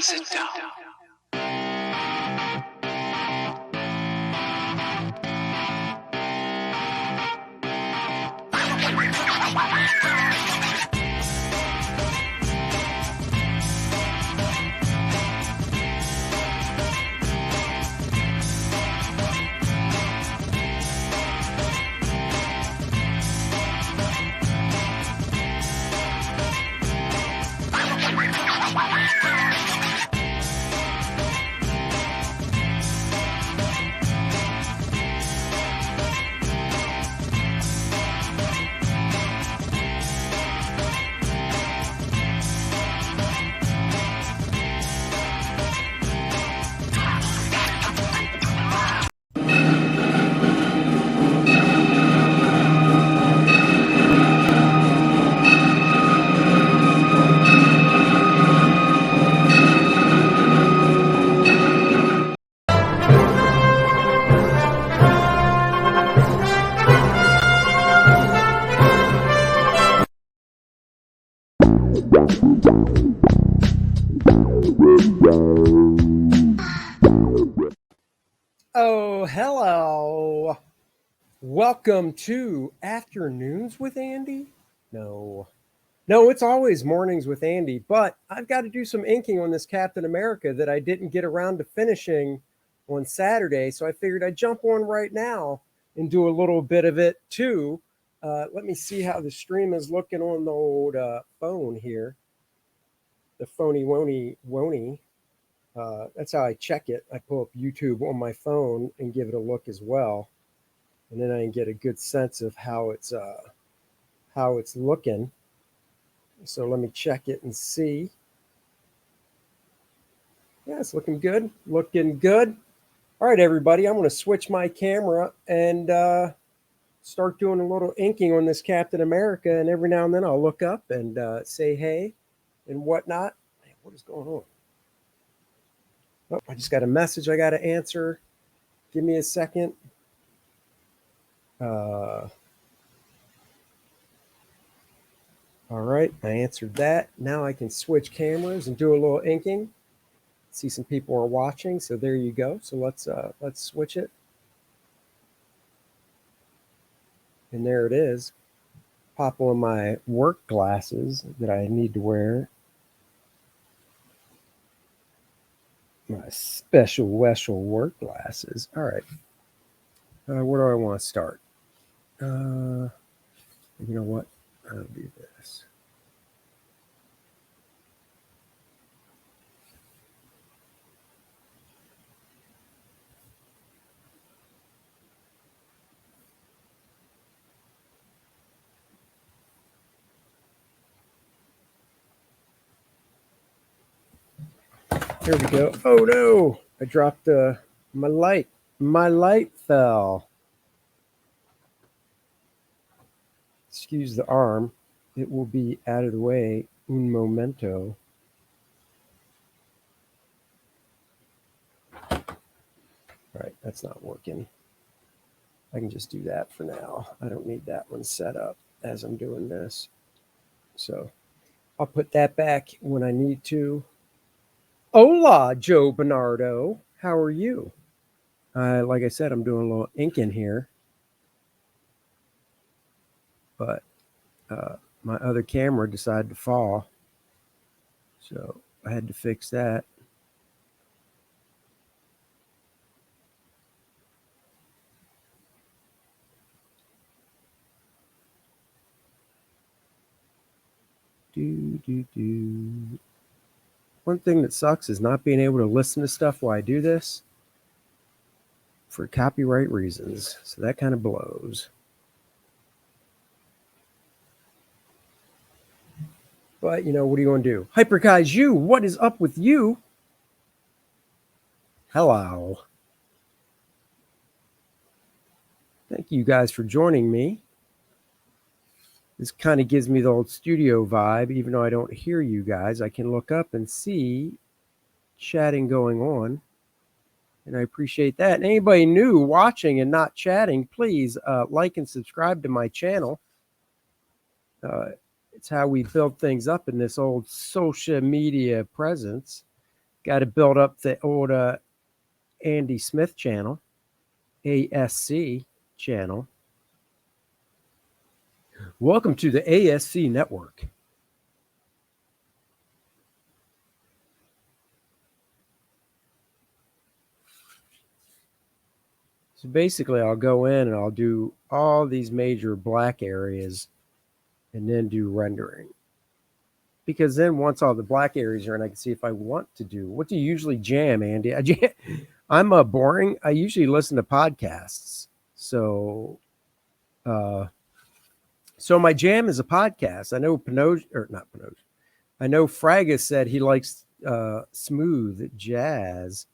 sit down. Oh, hello. Welcome to Afternoons with Andy. No, it's always mornings with Andy, but I've got to do some inking on this Captain America that I didn't get around to finishing on Saturday. So I figured I'd jump on right now and do a little bit of it too. Let me see how the stream is looking on the old phone here. The phony wony. That's how I check it. I pull up YouTube on my phone and give it a look as well, and then I can get a good sense of how it's looking. So let me check it and see. Yeah, it's looking good. Looking good. All right, everybody. I'm going to switch my camera and start doing a little inking on this Captain America, and every now and then I'll look up and say hey and whatnot. Man, what is going on? Oh, I just got a message I got to answer. Give me a second. All right, I answered that. Now I can switch cameras and do a little inking. See some people are watching, so there you go. So let's switch it. And there it is. Pop on my work glasses that I need to wear. My special work glasses. All right. Where do I want to start? You know what? I'll do this. Here we go. Oh no! I dropped my light. My light fell. Excuse the arm. It will be out of the way un momento. All right, that's not working. I can just do that for now. I don't need that one set up as I'm doing this. So I'll put that back when I need to. Hola, Joe Bernardo. How are you? Like I said, I'm doing a little inking here. But my other camera decided to fall. So I had to fix that. One thing that sucks is not being able to listen to stuff while I do this for copyright reasons. So that kind of blows. But, you know, what are you going to do? Hyper Kaiju, what is up with you? Hello. Thank you guys for joining me. This kind of gives me the old studio vibe. Even though I don't hear you guys, I can look up and see chatting going on. And I appreciate that. And anybody new watching and not chatting, please like and subscribe to my channel. It's how we build things up in this old social media presence. Got to build up the old Andy Smith channel, ASC channel. Welcome to the ASC network. So basically, I'll go in and I'll do all these major black areas and then do rendering. Because then once all the black areas are in, I can see if I want to do. What do you usually jam, Andy? I'm boring. I usually listen to podcasts. So my jam is a podcast. I know not Pinoj. I know Fragus said he likes smooth jazz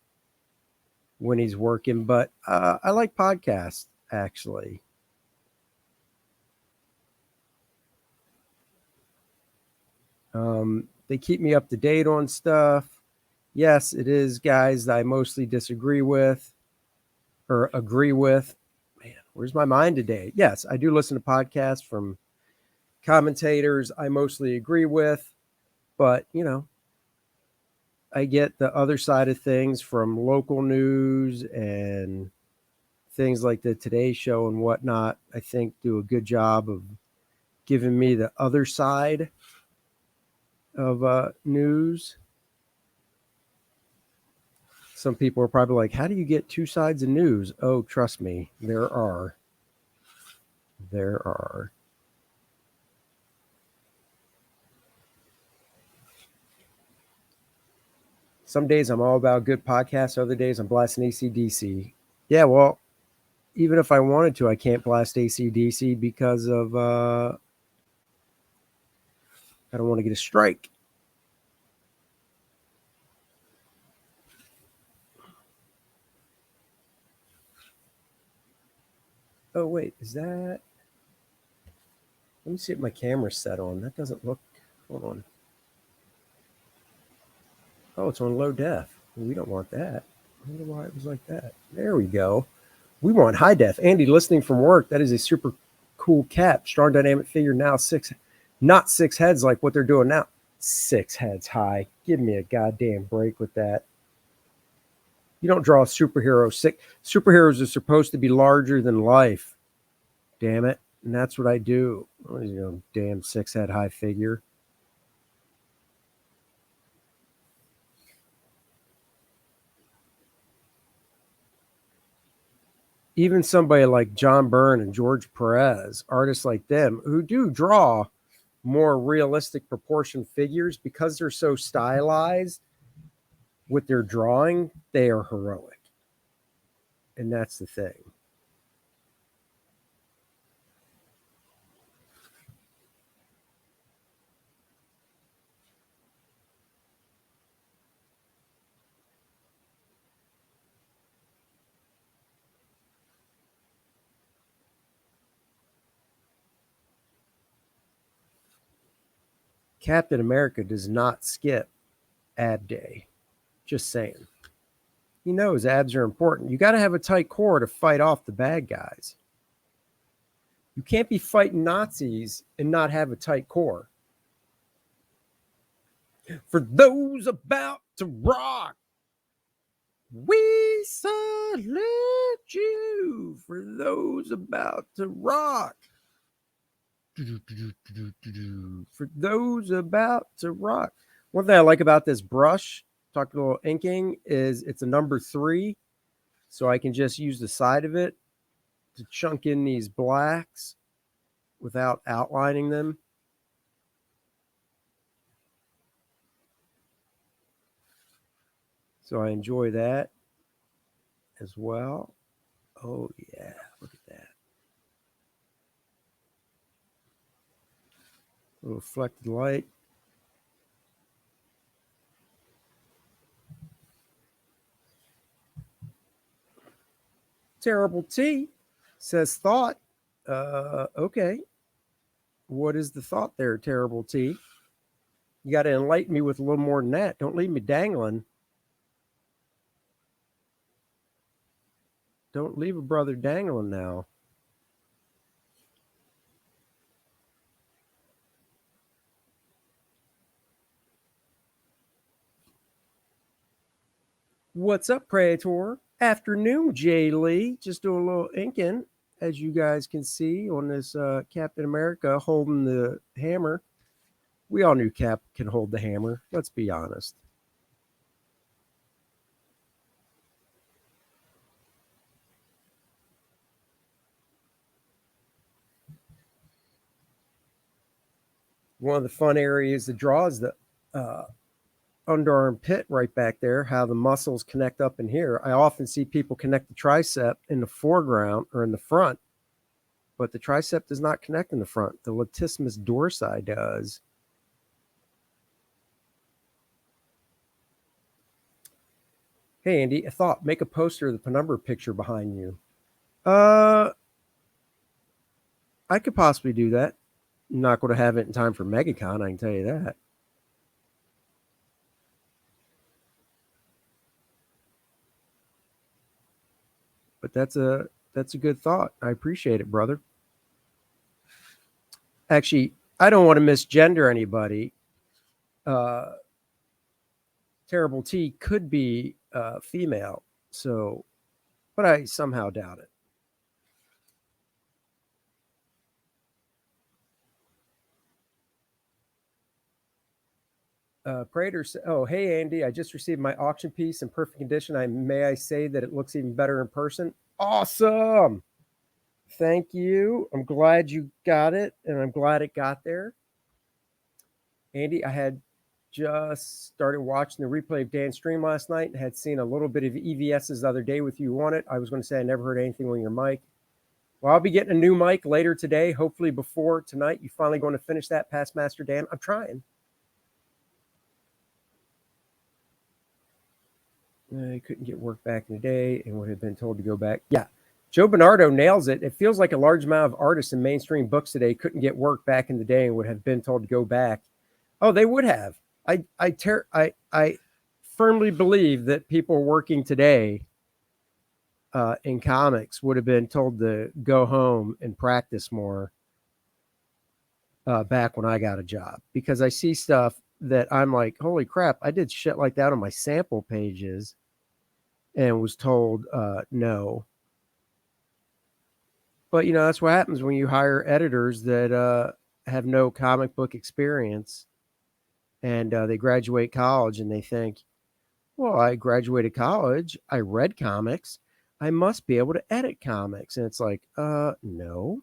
when he's working, but I like podcasts actually. They keep me up to date on stuff. Yes, it is guys that I mostly disagree with or agree with. Man, where's my mind today? Yes, I do listen to podcasts from commentators I mostly agree with, but I get the other side of things from local news and things like the Today Show and whatnot. I think do a good job of giving me the other side of news. Some people are probably like, how do you get two sides of news? Oh, trust me, there are. Some days I'm all about good podcasts. Other days I'm blasting AC/DC. Yeah, well, even if I wanted to, I can't blast AC/DC because of I don't want to get a strike. Oh, wait, is that... Let me see if my camera's set on. That doesn't look... Hold on. Oh, it's on low def. We don't want that. I wonder why it was like that. There we go. We want high def. Andy, listening from work, that is a super cool cap. Strong dynamic figure now not six heads like what they're doing now. 6 heads high. Give me a goddamn break with that. You don't draw a superhero. Superheroes are supposed to be larger than life. Damn it. And that's what I do. Oh, damn 6 head high figure. Even somebody like John Byrne and George Perez, artists like them, who do draw more realistic proportion figures because they're so stylized with their drawing, they are heroic. And that's the thing. Captain America does not skip ab day. Just saying. He knows abs are important. You got to have a tight core to fight off the bad guys. You can't be fighting Nazis and not have a tight core. For those about to rock, we salute you. For those about to rock. For those about to rock. One thing I like about this brush, talking a little inking, is it's a number 3. So I can just use the side of it to chunk in these blacks without outlining them. So I enjoy that as well. Oh, yeah. Look at that. A little reflected light. Terrible T says thought. Okay. What is the thought there, Terrible T? You got to enlighten me with a little more than that. Don't leave me dangling. Don't leave a brother dangling now. What's up, Praetor? Afternoon, Jay Lee. Just doing a little inking, as you guys can see on this Captain America holding the hammer. We all knew Cap can hold the hammer. Let's be honest. One of the fun areas to draw is the underarm pit right back there, how the muscles connect up in here. I often see people connect the tricep in the foreground or in the front, but the tricep does not connect in the front. The latissimus dorsi does. Hey, Andy, a thought. Make a poster of the penumbra picture behind you. I could possibly do that. I'm not going to have it in time for MegaCon, I can tell you that. But that's a good thought. I appreciate it, brother. Actually, I don't want to misgender anybody. Terrible T could be female, so, but I somehow doubt it. Prater, oh, hey, Andy, I just received my auction piece in perfect condition. May I say that it looks even better in person? Awesome. Thank you. I'm glad you got it, and I'm glad it got there. Andy, I had just started watching the replay of Dan's stream last night and had seen a little bit of EVS's the other day with you on it. I was going to say I never heard anything on your mic. Well, I'll be getting a new mic later today, hopefully before tonight. You finally going to finish that, past Master Dan? I'm trying. I couldn't get work back in the day and would have been told to go back. Yeah, Joe Bernardo nails it. It feels like a large amount of artists in mainstream books today couldn't get work back in the day and would have been told to go back. Oh, they would have. I firmly believe that people working today in comics would have been told to go home and practice more back when I got a job, because I see stuff that I'm like, holy crap, I did shit like that on my sample pages and was told no. But, you know, that's what happens when you hire editors that have no comic book experience, and they graduate college and they think, well, I graduated college, I read comics, I must be able to edit comics. And it's like, no.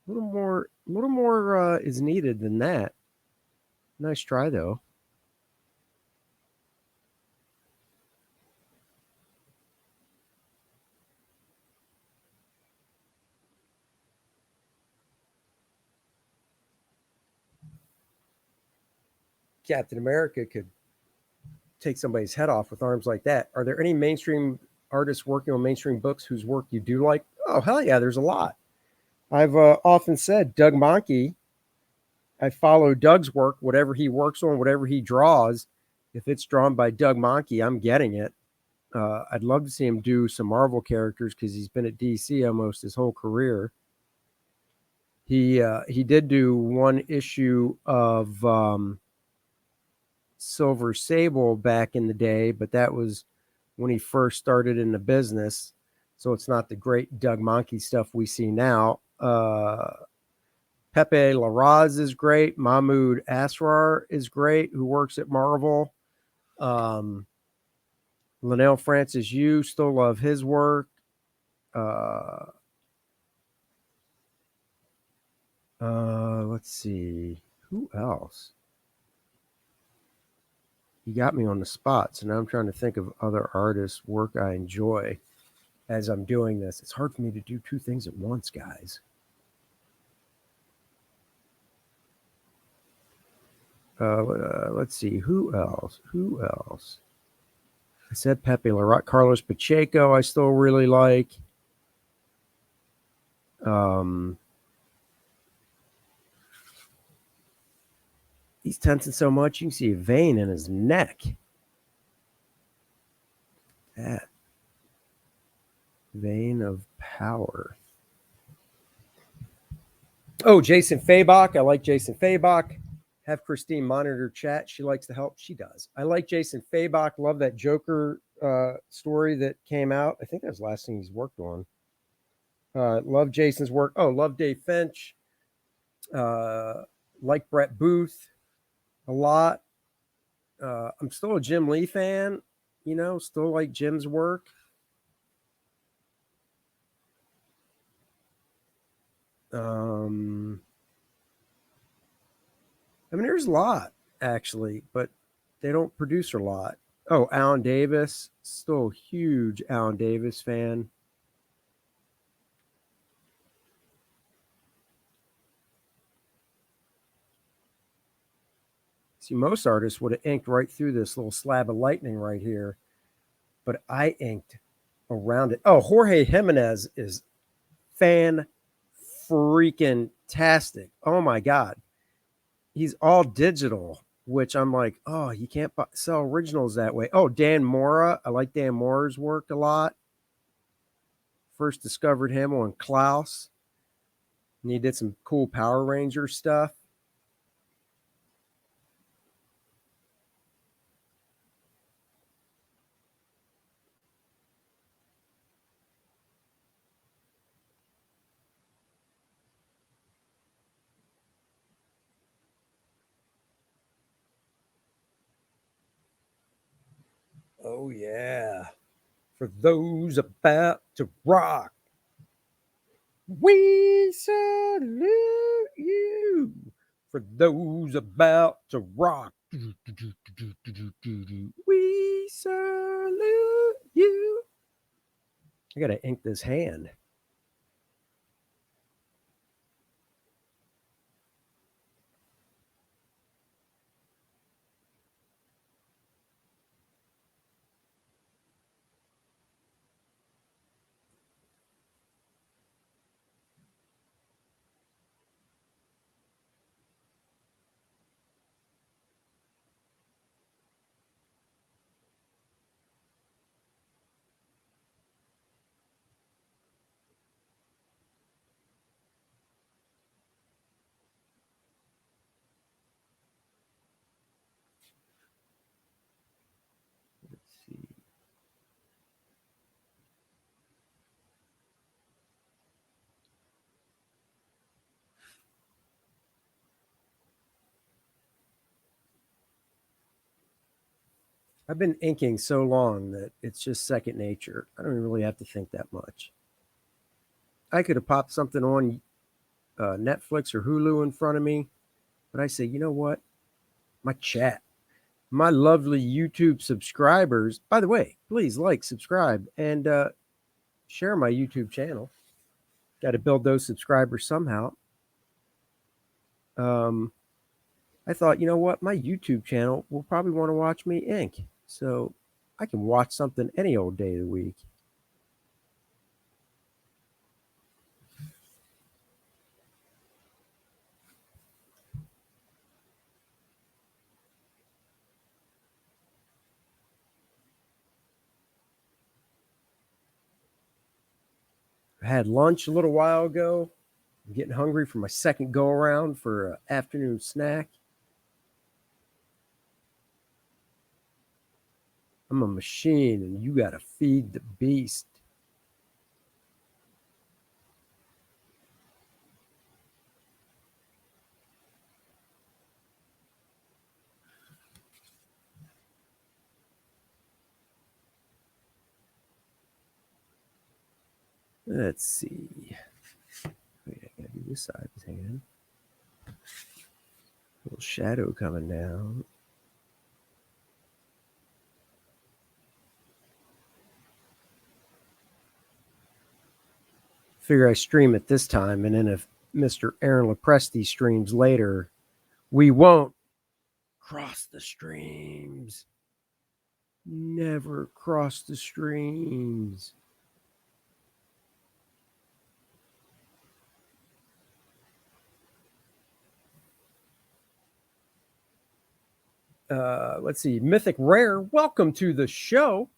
A little more is needed than that. Nice try, though. Captain America could take somebody's head off with arms like that. Are there any mainstream artists working on mainstream books whose work you do like? Oh, hell yeah, there's a lot. I've often said Doug Mahnke. I follow Doug's work, whatever he works on, whatever he draws. If it's drawn by Doug Mahnke, I'm getting it. I'd love to see him do some Marvel characters because he's been at DC almost his whole career. He did do one issue of Silver Sable back in the day, but that was when he first started in the business. So it's not the great Doug Mahnke stuff we see now. Pepe Larraz is great. Mahmoud Asrar is great, who works at Marvel. Linnell Francis Yu, still love his work. Let's see. Who else? You got me on the spot, so now I'm trying to think of other artists' work I enjoy as I'm doing this. It's hard for me to do two things at once, guys. Let's see. Who else? I said Pepe Larraz. Carlos Pacheco I still really like. He's tensing so much you can see a vein in his neck. That vein of power. Oh, Jason Fabok. I like Jason Fabok. Have Christine monitor chat. She likes to help. She does. I like Jason Fabok. Love that Joker story that came out. I think that was the last thing he's worked on. Love Jason's work. Oh, love Dave Finch. Like Brett Booth a lot. I'm still a Jim Lee fan. Still like Jim's work. There's a lot actually, but they don't produce a lot. Oh, Alan Davis, still a huge Alan Davis fan. See, most artists would have inked right through this little slab of lightning right here, but I inked around it. Oh, Jorge Jimenez is fan freaking tastic. Oh my God. He's all digital, which I'm like, oh, you can't sell originals that way. Oh, Dan Mora. I like Dan Mora's work a lot. First discovered him on Klaus. And he did some cool Power Ranger stuff. Oh, yeah. For those about to rock, we salute you. For those about to rock, we salute you. I got to ink this hand. Let's see. I've been inking so long that it's just second nature. I don't really have to think that much. I could have popped something on Netflix or Hulu in front of me, but I say, you know what? My chat, my lovely YouTube subscribers. By the way, please like, subscribe, and share my YouTube channel. Got to build those subscribers somehow. I thought, you know what? My YouTube channel will probably want to watch me ink. So I can watch something any old day of the week. I had lunch a little while ago. I'm getting hungry for my second go around for an afternoon snack. I'm a machine and you got to feed the beast. Let's see. Wait, I gotta do this side of his hand. A little shadow coming down. Figure I stream it this time, and then if Mr. Aaron Lopresti streams later, we won't cross the streams. Never cross the streams. Let's see. Mythic Rare, welcome to the show.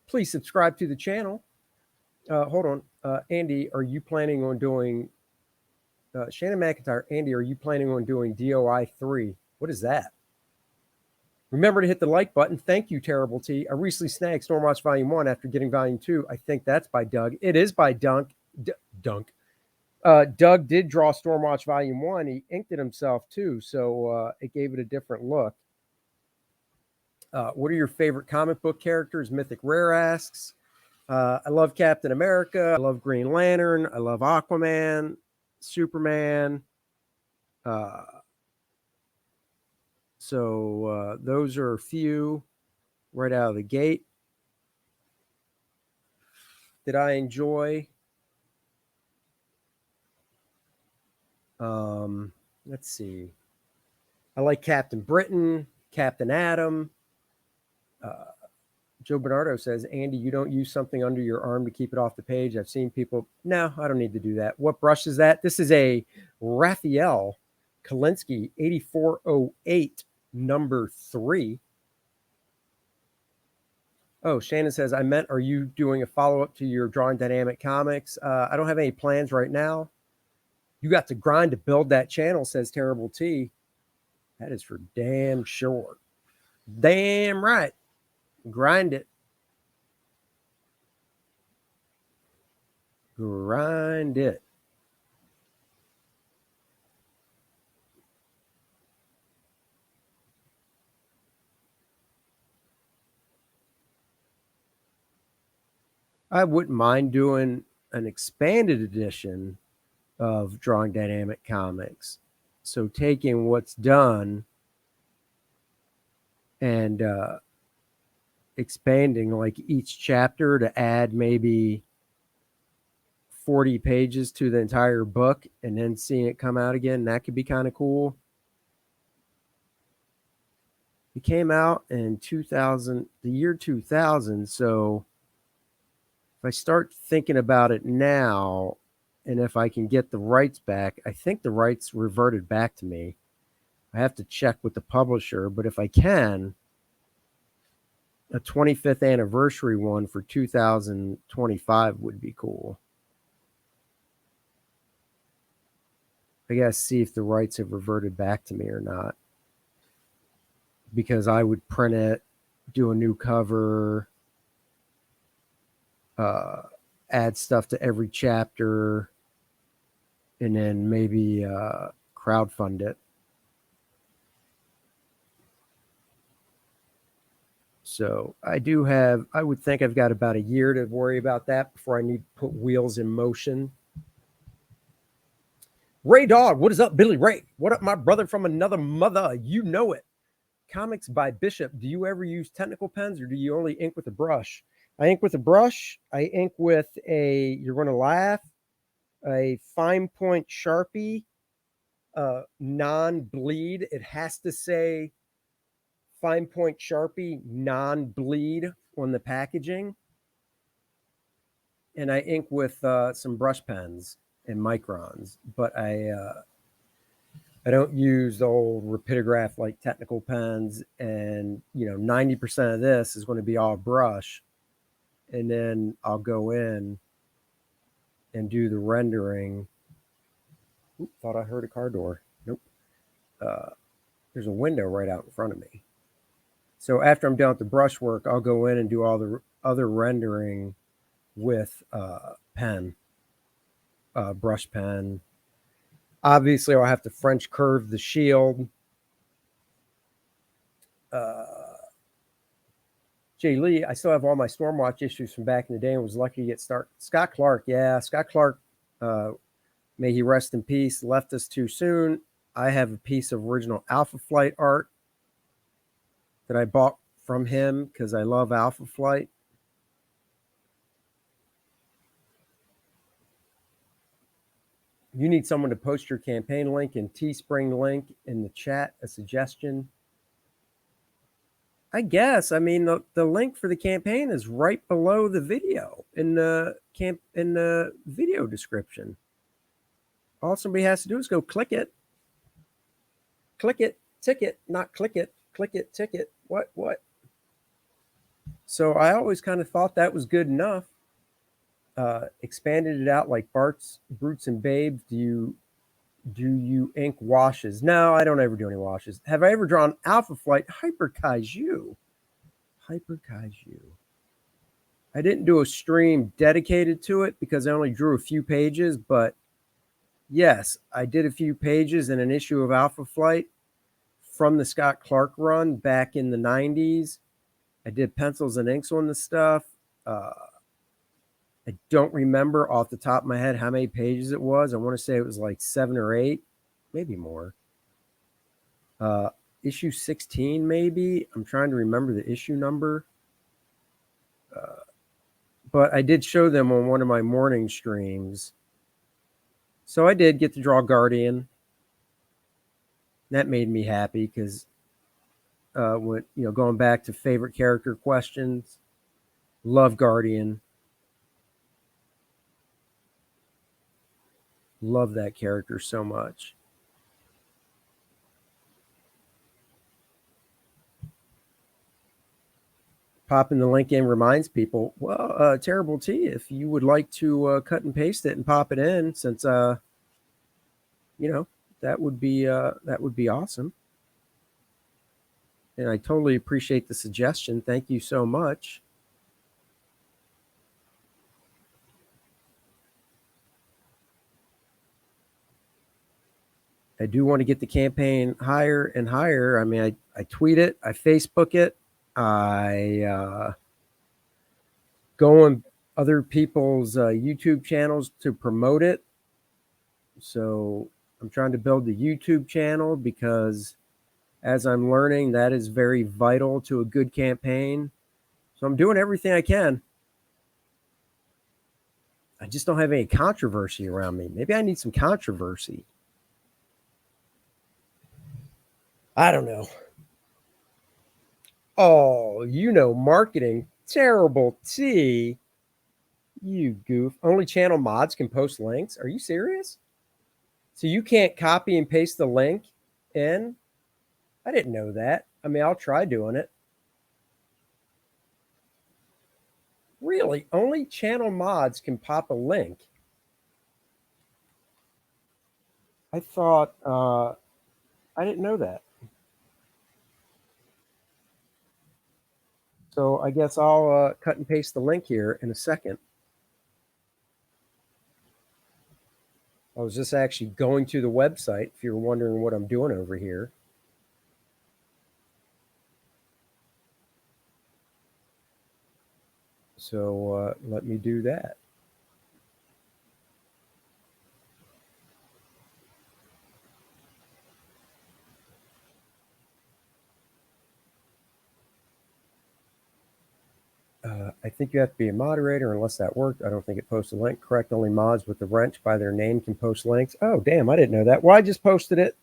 Please subscribe to the channel. Hold on. Andy, are you planning on doing Shannon McIntyre? Andy, are you planning on doing DOI 3? What is that? Remember to hit the like button. Thank you, Terrible T. I recently snagged Stormwatch Volume 1 after getting Volume 2. I think that's by Doug. It is by Dunk. Dunk. Doug did draw Stormwatch Volume 1. He inked it himself, too, so it gave it a different look. What are your favorite comic book characters? Mythic Rare asks. I love Captain America. I love Green Lantern. I love Aquaman, Superman. So those are a few right out of the gate that I enjoy. Let's see. I like Captain Britain, Captain Atom. Joe Bernardo says, Andy, you don't use something under your arm to keep it off the page. I've seen people. No, I don't need to do that. What brush is that? This is a Raphael Kalinsky 8408 number 3. Oh, Shannon says, I meant, are you doing a follow-up to your Drawing Dynamic Comics? I don't have any plans right now. You got to grind to build that channel, says Terrible T. That is for damn sure. Damn right. Grind it. Grind it. I wouldn't mind doing an expanded edition of Drawing Dynamic Comics. So taking what's done and expanding like each chapter to add maybe 40 pages to the entire book and then seeing it come out again. That could be kind of cool. It came out in the year 2000. So if I start thinking about it now, and if I can get the rights back, I think the rights reverted back to me. I have to check with the publisher, but if I can, a 25th anniversary one for 2025 would be cool. I gotta see if the rights have reverted back to me or not, because I would print it, do a new cover, add stuff to every chapter, and then maybe crowdfund it. So I would think I've got about a year to worry about that before I need to put wheels in motion. Ray Dog, what is up, Billy Ray? What up, my brother from another mother? You know it. Comics by Bishop. Do you ever use technical pens or do you only ink with a brush? I ink with a brush. I ink with you're going to laugh, a fine point Sharpie, non-bleed. It has to say fine point Sharpie, non-bleed on the packaging. And I ink with some brush pens and microns, but I don't use the old Rapidograph like technical pens. And 90% of this is going to be all brush, and then I'll go in and do the rendering. Oop, thought I heard a car door. Nope. There's a window right out in front of me. So after I'm done with the brush work, I'll go in and do all the other rendering with pen, brush pen. Obviously, I'll have to French curve the shield. Jay Lee, I still have all my Stormwatch issues from back in the day and was lucky to get started. Scott Clark, yeah. Scott Clark, may he rest in peace, left us too soon. I have a piece of original Alpha Flight art that I bought from him because I love Alpha Flight. You need someone to post your campaign link and Teespring link in the chat, a suggestion. I guess. I mean, the link for the campaign is right below the video in the video description. All somebody has to do is go click it, tick it, not click it, tick it. What? So I always kind of thought that was good enough. Expanded it out like Bart's Brutes and Babes. Do you Do you ink washes? No, I don't ever do any washes. Have I ever drawn Alpha Flight Hyper Kaiju? Hyper Kaiju. I didn't do a stream dedicated to it because I only drew a few pages, but yes, I did a few pages in an issue of Alpha Flight from the Scott Clark run back in the 90s. I did pencils and inks on the stuff. I don't remember off the top of my head how many pages it was. I want to say it was like 7 or 8, maybe more. Issue 16, maybe. I'm trying to remember the issue number. But I did show them on one of my morning streams. So I did get to draw Guardian. That made me happy because when going back to favorite character questions, love Guardian. Love that character so much. Popping the link in reminds people, well, Terrible T, if you would like to cut and paste it and pop it in, since that would be awesome. And I totally appreciate the suggestion. Thank you so much. I do want to get the campaign higher and higher. I mean, I tweet it, I Facebook it, I go on other people's YouTube channels to promote it. So I'm trying to build the YouTube channel because, as I'm learning, that is very vital to a good campaign. So I'm doing everything I can. I just don't have any controversy around me. Maybe I need some controversy. I don't know. Oh, marketing. Terrible T. You goof. Only channel mods can post links. Are you serious? So you can't copy and paste the link in? I didn't know that. I mean, I'll try doing it. Really? Only channel mods can pop a link? I thought, I didn't know that. So I guess I'll cut and paste the link here in a second. I was just actually going to the website, if you're wondering what I'm doing over here. So let me do that. I think you have to be a moderator unless that worked. I don't think it posted a link. Correct. Only mods with the wrench by their name can post links. Oh, damn. I didn't know that. Well, I just posted it.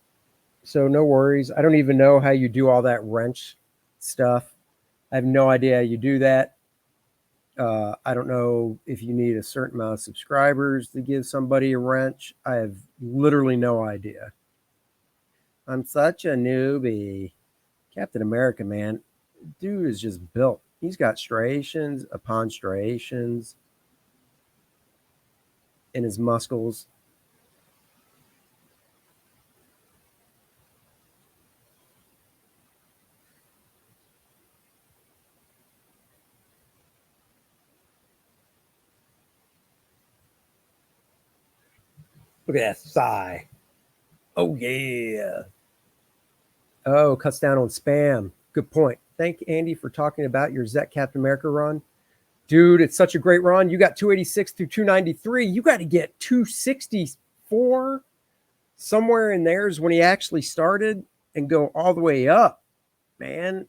So no worries. I don't even know how you do all that wrench stuff. I have no idea how you do that. I don't know if you need a certain amount of subscribers to give somebody a wrench. I have literally no idea. I'm such a newbie. Captain America, man. Dude is just built. He's got striations upon striations in his muscles. Look at that thigh. Oh, yeah. Oh, cuts down on spam. Good point. Thank Andy for talking about your Zet Captain America run. Dude, it's such a great run. You got 286 through 293. You got to get 264 somewhere in there is when he actually started and go all the way up, man.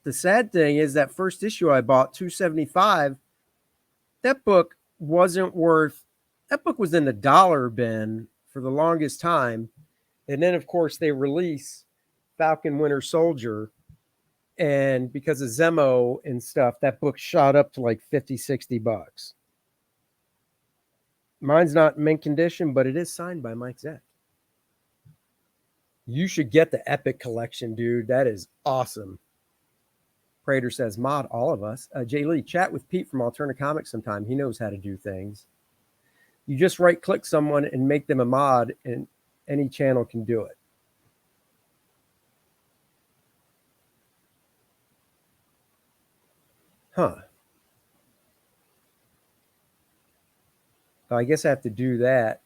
The sad thing is that first issue I bought, 275, that book wasn't worth, that book was in the dollar bin for the longest time. And then, of course, they release Falcon Winter Soldier. And because of Zemo and stuff, that book shot up to like 50, 60 bucks. Mine's not mint condition, but it is signed by Mike Zeck. You should get the Epic collection, dude. That is awesome. Prater says, mod all of us. Jay Lee, chat with Pete from Alterna Comics sometime. He knows how to do things. You just right-click someone and make them a mod, and any channel can do it. Huh. I guess I have to do that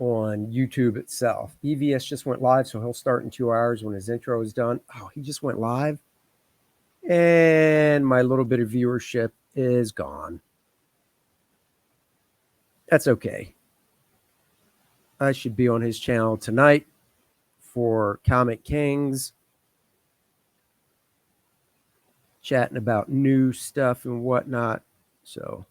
on YouTube itself. EVS just went live, so he'll start in 2 hours when his intro is done. Oh, he just went live? And my little bit of viewership is gone. That's okay. I should be on his channel tonight for Comic Kings, chatting about new stuff and whatnot. So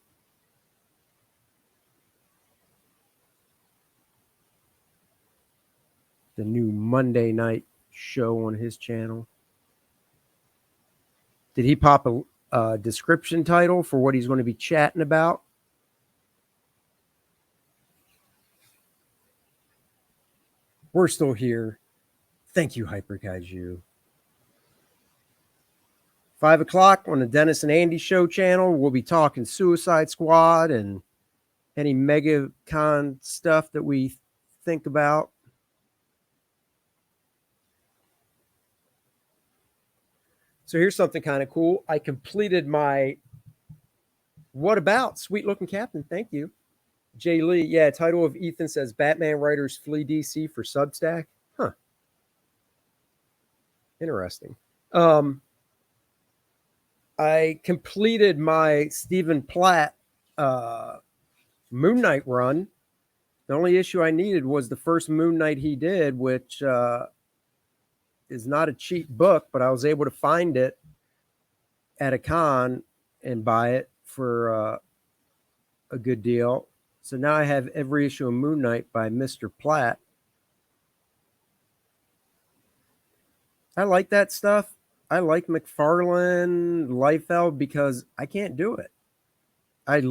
the new Monday night show on his channel. Did he pop a description title for what he's going to be chatting about? We're still here. Thank you, Hyper Kaiju. 5 o'clock on the Dennis and Andy Show channel, we'll be talking Suicide Squad and any MegaCon stuff that we think about. So here's something kind of cool. I completed my What About Sweet Looking Captain. Thank you. Jay Lee. Yeah, title of Ethan says Batman writers flee DC for Substack. Huh. Interesting. I completed my Stephen Platt Moon Knight run. The only issue I needed was the first Moon Knight he did, which is not a cheap book, but I was able to find it at a con and buy it for a good deal. So now I have every issue of Moon Knight by Mr. Platt. I like that stuff. I like McFarlane, Liefeld, because I can't do it. I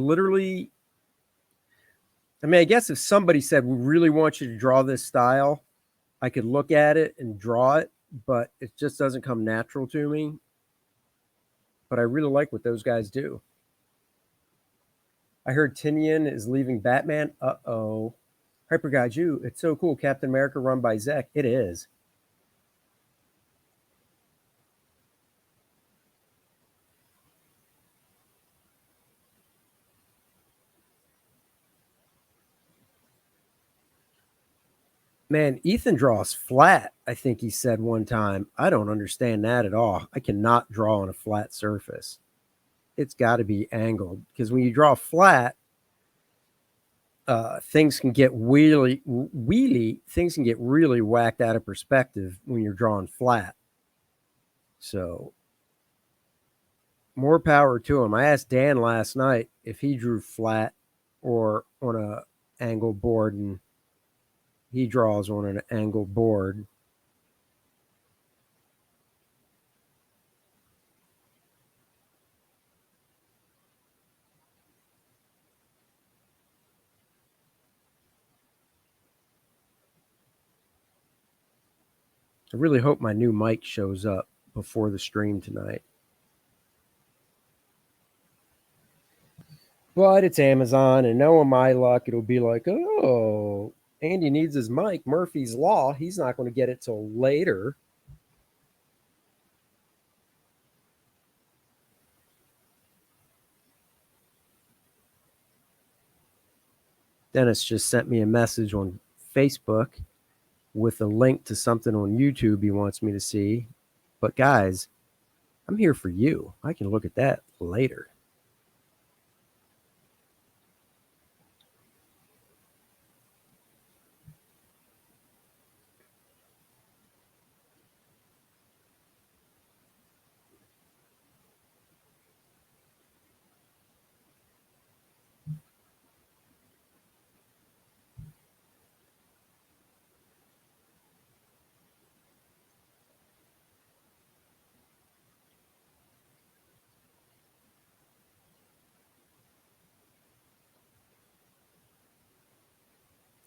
guess if somebody said, we really want you to draw this style, I could look at it and draw it, but it just doesn't come natural to me. But I really like what those guys do. I heard Tinian is leaving Batman. Uh-oh. Hyper Gaiju, it's so cool. Captain America run by Zek. It is. Man, Ethan draws flat, I think he said one time. I don't understand that at all. I cannot draw on a flat surface. It's got to be angled, because when you draw flat, things can get things can get really whacked out of perspective when you're drawing flat. So more power to him. I asked Dan last night if he drew flat or on a angle board, and he draws on an angle board. I really hope my new mic shows up before the stream tonight. But it's Amazon, and knowing my luck, it'll be like, oh, Andy needs his mic. Murphy's Law. He's not going to get it till later. Dennis just sent me a message on Facebook with a link to something on YouTube he wants me to see. But guys, I'm here for you. I can look at that later.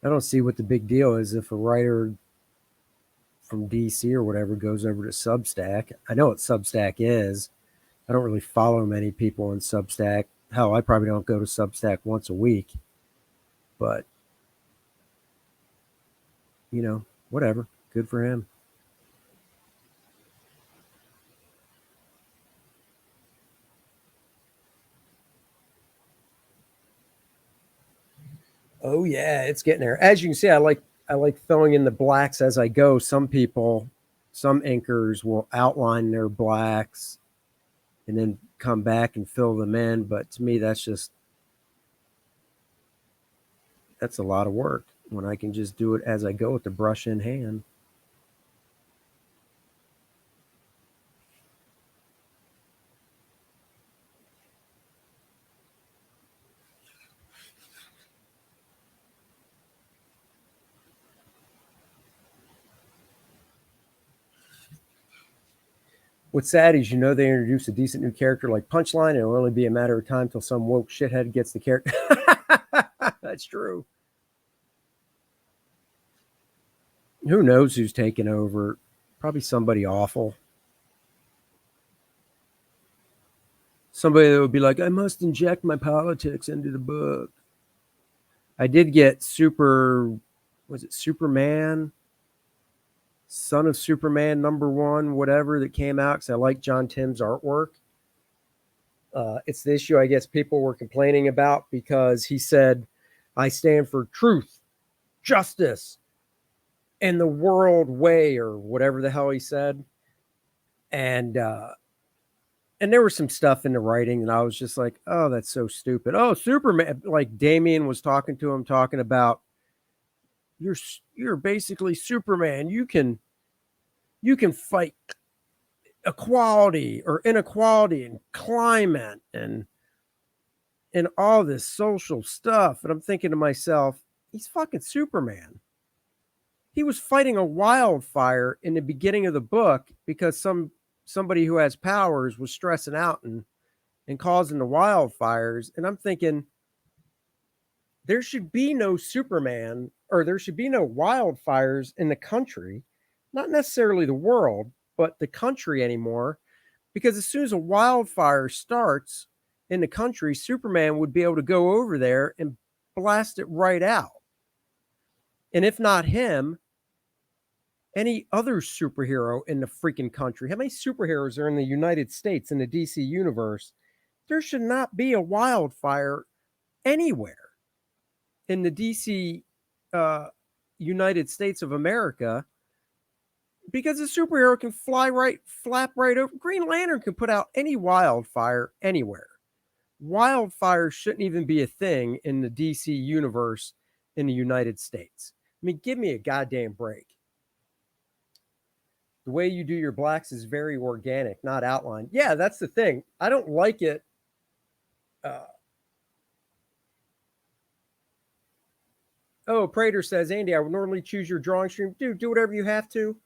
I don't see what the big deal is if a writer from DC or whatever goes over to Substack. I know what Substack is. I don't really follow many people on Substack. Hell, I probably don't go to Substack once a week. But, whatever. Good for him. Oh yeah, it's getting there. As you can see, I like throwing in the blacks as I go. Some inkers will outline their blacks and then come back and fill them in. But to me, that's a lot of work when I can just do it as I go with the brush in hand. What's sad is, they introduce a decent new character like Punchline, and it'll only be a matter of time till some woke shithead gets the character. That's true. Who knows who's taking over? Probably somebody awful. Somebody that would be like, I must inject my politics into the book. I did get Superman? Son of Superman #1, whatever, that came out because I like John Tim's artwork. It's the issue I guess people were complaining about because he said, I stand for truth, justice, and the world way, or whatever the hell he said. And there was some stuff in the writing and I was just like, oh, that's so stupid. Oh, Superman, like Damian was talking to him, talking about, you're basically Superman. You can fight equality or inequality and climate and all this social stuff. And I'm thinking to myself, he's fucking Superman. He was fighting a wildfire in the beginning of the book because somebody who has powers was stressing out and causing the wildfires. And I'm thinking, there should be no Superman, or there should be no wildfires in the country, not necessarily the world, but the country anymore. Because as soon as a wildfire starts in the country, Superman would be able to go over there and blast it right out. And if not him, any other superhero in the freaking country. How many superheroes are in the United States in the DC universe? There should not be a wildfire anywhere in the DC United States of America, because a superhero can flap right over. Green Lantern can put out any wildfire anywhere. Wildfire shouldn't even be a thing in the DC universe in the United States. I mean, give me a goddamn break. The way you do your blacks is very organic, not outlined. Yeah, that's the thing. I don't like it. Prater says, Andy, I would normally choose your drawing stream. Dude, do whatever you have to.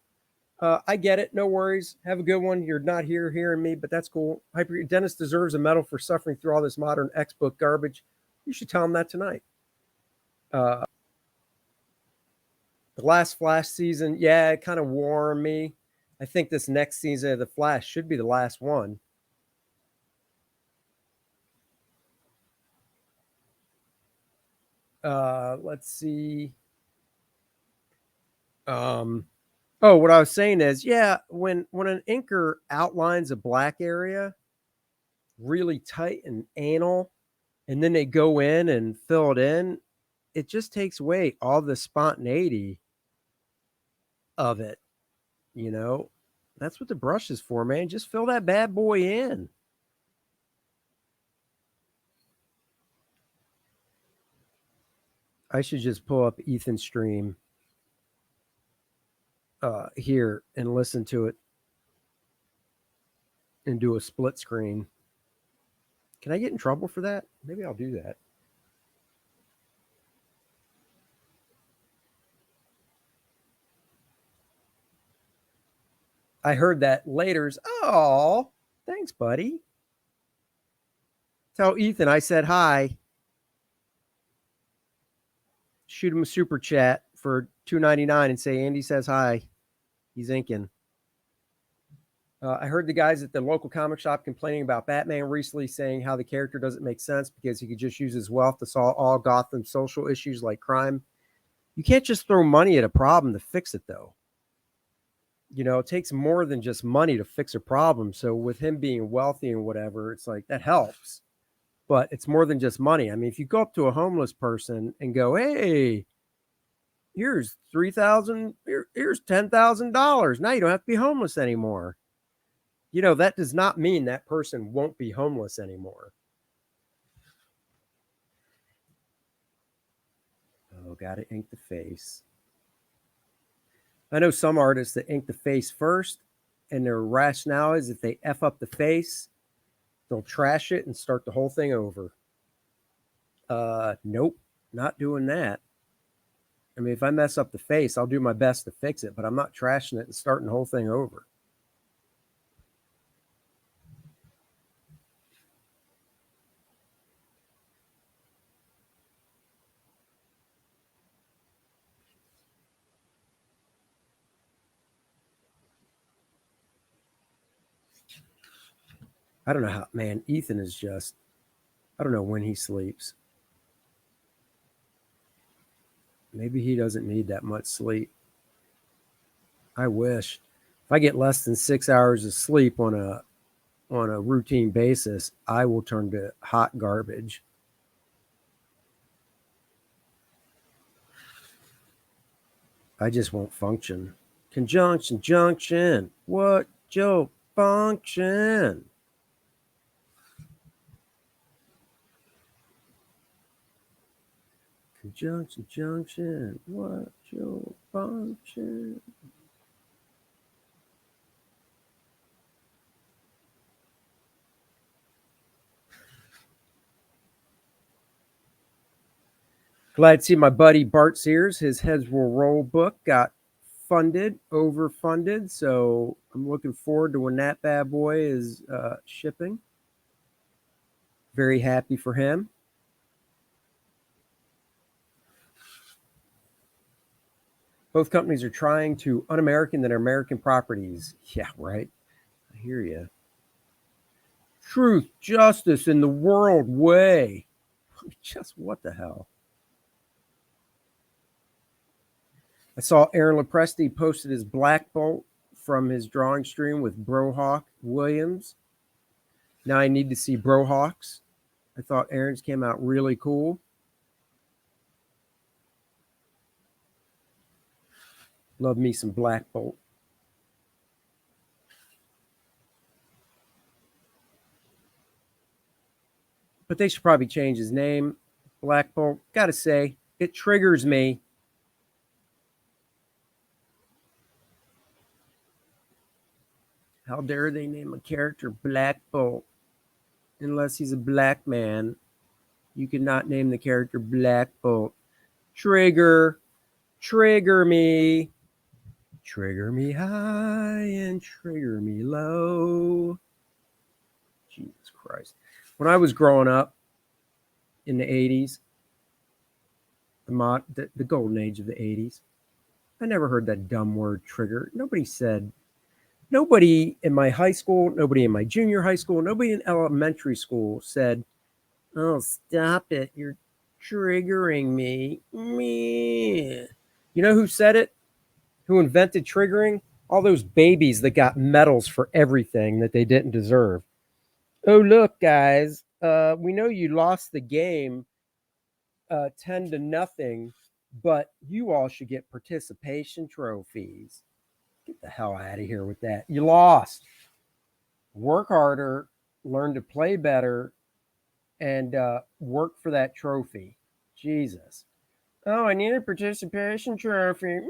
I get it. No worries. Have a good one. You're not hearing me, but that's cool. Dennis deserves a medal for suffering through all this modern X-book garbage. You should tell him that tonight. The last Flash season, yeah, it kind of wore me. I think this next season of The Flash should be the last one. Let's see. What I was saying is, yeah, when an inker outlines a black area really tight and anal, and then they go in and fill it in, it just takes away all the spontaneity of it. That's what the brush is for, man. Just fill that bad boy in. I should just pull up Ethan's stream here and listen to it and do a split screen. Can I get in trouble for that? Maybe I'll do that. I heard that later's. Oh, thanks, buddy. Tell Ethan I said hi. Shoot him a super chat for $2.99 and say Andy says hi. He's inking. I heard the guys at the local comic shop complaining about Batman recently, saying how the character doesn't make sense because he could just use his wealth to solve all Gotham's social issues like crime. You can't just throw money at a problem to fix it, though. It takes more than just money to fix a problem. So with him being wealthy and whatever, it's like that helps. But it's more than just money. I mean, if you go up to a homeless person and go, "Hey, here's 3,000, here's $10,000. Now you don't have to be homeless anymore." That does not mean that person won't be homeless anymore. Oh, gotta ink the face. I know some artists that ink the face first, and their rationale is if they F up the face, they'll trash it and start the whole thing over. Nope, not doing that. I mean, if I mess up the face, I'll do my best to fix it, but I'm not trashing it and starting the whole thing over. I don't know how, man, Ethan is just, I don't know when he sleeps. Maybe he doesn't need that much sleep. I wish. If I get less than 6 hours of sleep on a routine basis, I will turn to hot garbage. I just won't function. Conjunction, junction. What Joe function? Conjunction, junction. What Joe function? Glad to see my buddy Bart Sears. His Heads Will Roll book got overfunded. So I'm looking forward to when that bad boy is shipping. Very happy for him. Both companies are trying to un-American their American properties. Yeah, right. I hear you. Truth, justice, in the world way. Just what the hell? I saw Aaron Lopresti posted his Black Bolt from his drawing stream with Brohawk Williams. Now I need to see Brohawks. I thought Aaron's came out really cool. Love me some Black Bolt. But they should probably change his name. Black Bolt. Gotta say, it triggers me. How dare they name a character Black Bolt? Unless he's a black man, you cannot name the character Black Bolt. Trigger me. Trigger me high and trigger me low. Jesus Christ. When I was growing up in the 80s, the golden age of the 80s, I never heard that dumb word trigger. Nobody in my high school, nobody in my junior high school, nobody in elementary school said, "Oh, stop it. You're triggering me." Me. You know who said it? Who invented triggering? All those babies that got medals for everything that they didn't deserve. Oh, look, guys, we know you lost the game 10-0, but you all should get participation trophies. Get the hell out of here with that. You lost. Work harder, learn to play better, and work for that trophy. Jesus. Oh, I need a participation trophy.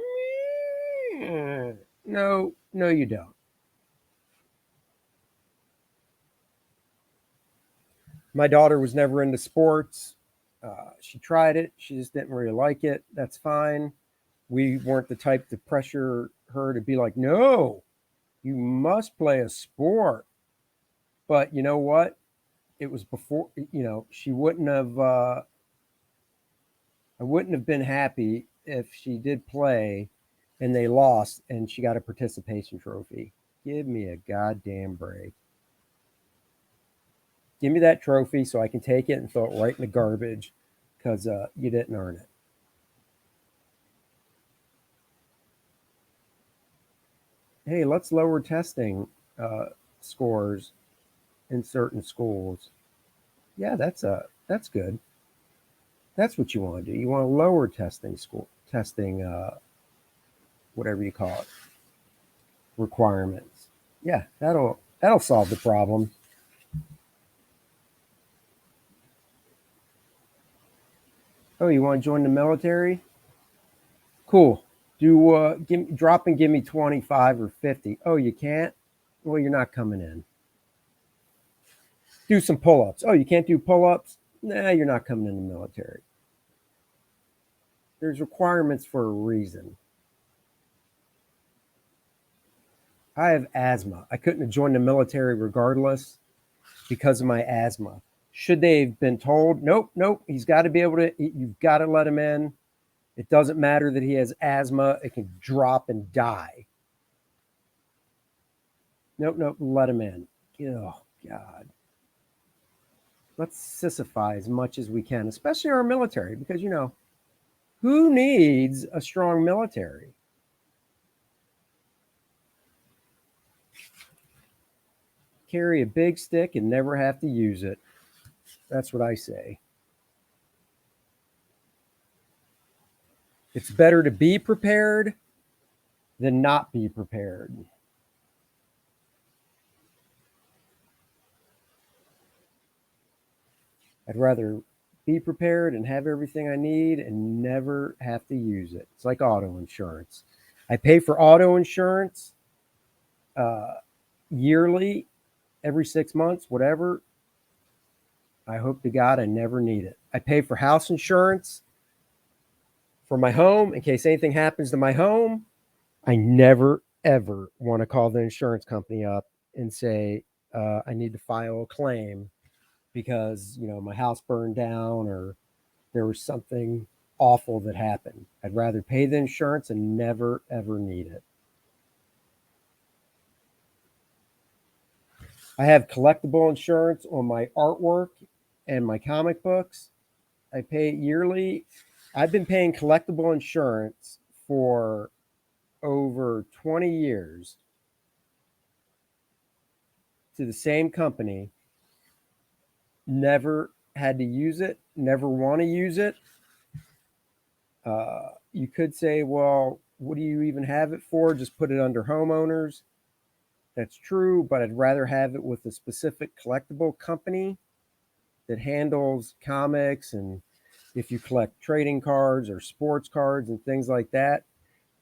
No, you don't. My daughter was never into sports. She tried it. She just didn't really like it. That's fine. We weren't the type to pressure her to be like, no, you must play a sport. But you know what? It was before, she wouldn't have, I wouldn't have been happy if she did play and they lost and she got a participation trophy. Give me a goddamn break. Give me that trophy so I can take it and throw it right in the garbage because you didn't earn it. Hey, let's lower testing scores in certain schools. Yeah, that's good. That's what you want to do. You want to lower testing, whatever you call it, requirements. Yeah, that'll solve the problem. Oh, you want to join the military? Cool. Drop and give me 25 or 50. Oh, you can't? Well, you're not coming in. Do some pull-ups. Oh, you can't do pull-ups? Nah, you're not coming in the military. There's requirements for a reason. I have asthma. I couldn't have joined the military regardless because of my asthma. Should they have been told, nope, he's got to be able to, you've got to let him in. It doesn't matter that he has asthma. It can drop and die. Nope, let him in. Oh, God. Let's sissify as much as we can, especially our military, because, who needs a strong military? Carry a big stick and never have to use it. That's what I say. It's better to be prepared than not be prepared. I'd rather be prepared and have everything I need and never have to use it. It's like auto insurance. I pay for auto insurance yearly, every 6 months, whatever. I hope to God I never need it. I pay for house insurance for my home in case anything happens to my home. I never, ever want to call the insurance company up and say, I need to file a claim because, my house burned down or there was something awful that happened. I'd rather pay the insurance and never, ever need it. I have collectible insurance on my artwork and my comic books. I pay it yearly. I've been paying collectible insurance for over 20 years to the same company. Never had to use it, never want to use it. You could say, well, what do you even have it for? Just put it under homeowners. That's true, but I'd rather have it with a specific collectible company that handles comics and if you collect trading cards or sports cards and things like that,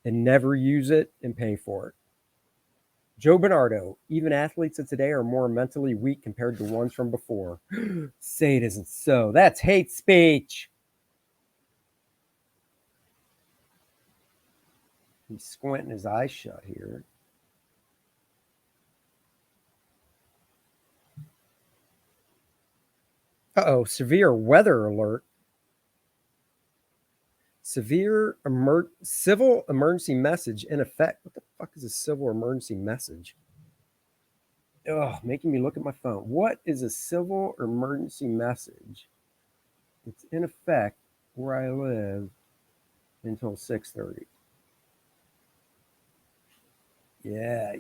and never use it and pay for it. Joe Bernardo, even athletes of today are more mentally weak compared to ones from before. Say it isn't so. That's hate speech. He's squinting his eyes shut here. Uh-oh, severe weather alert. Civil emergency message in effect. What the fuck is a civil emergency message? Ugh, making me look at my phone. What is a civil emergency message? It's in effect where I live until 6:30. Yeah,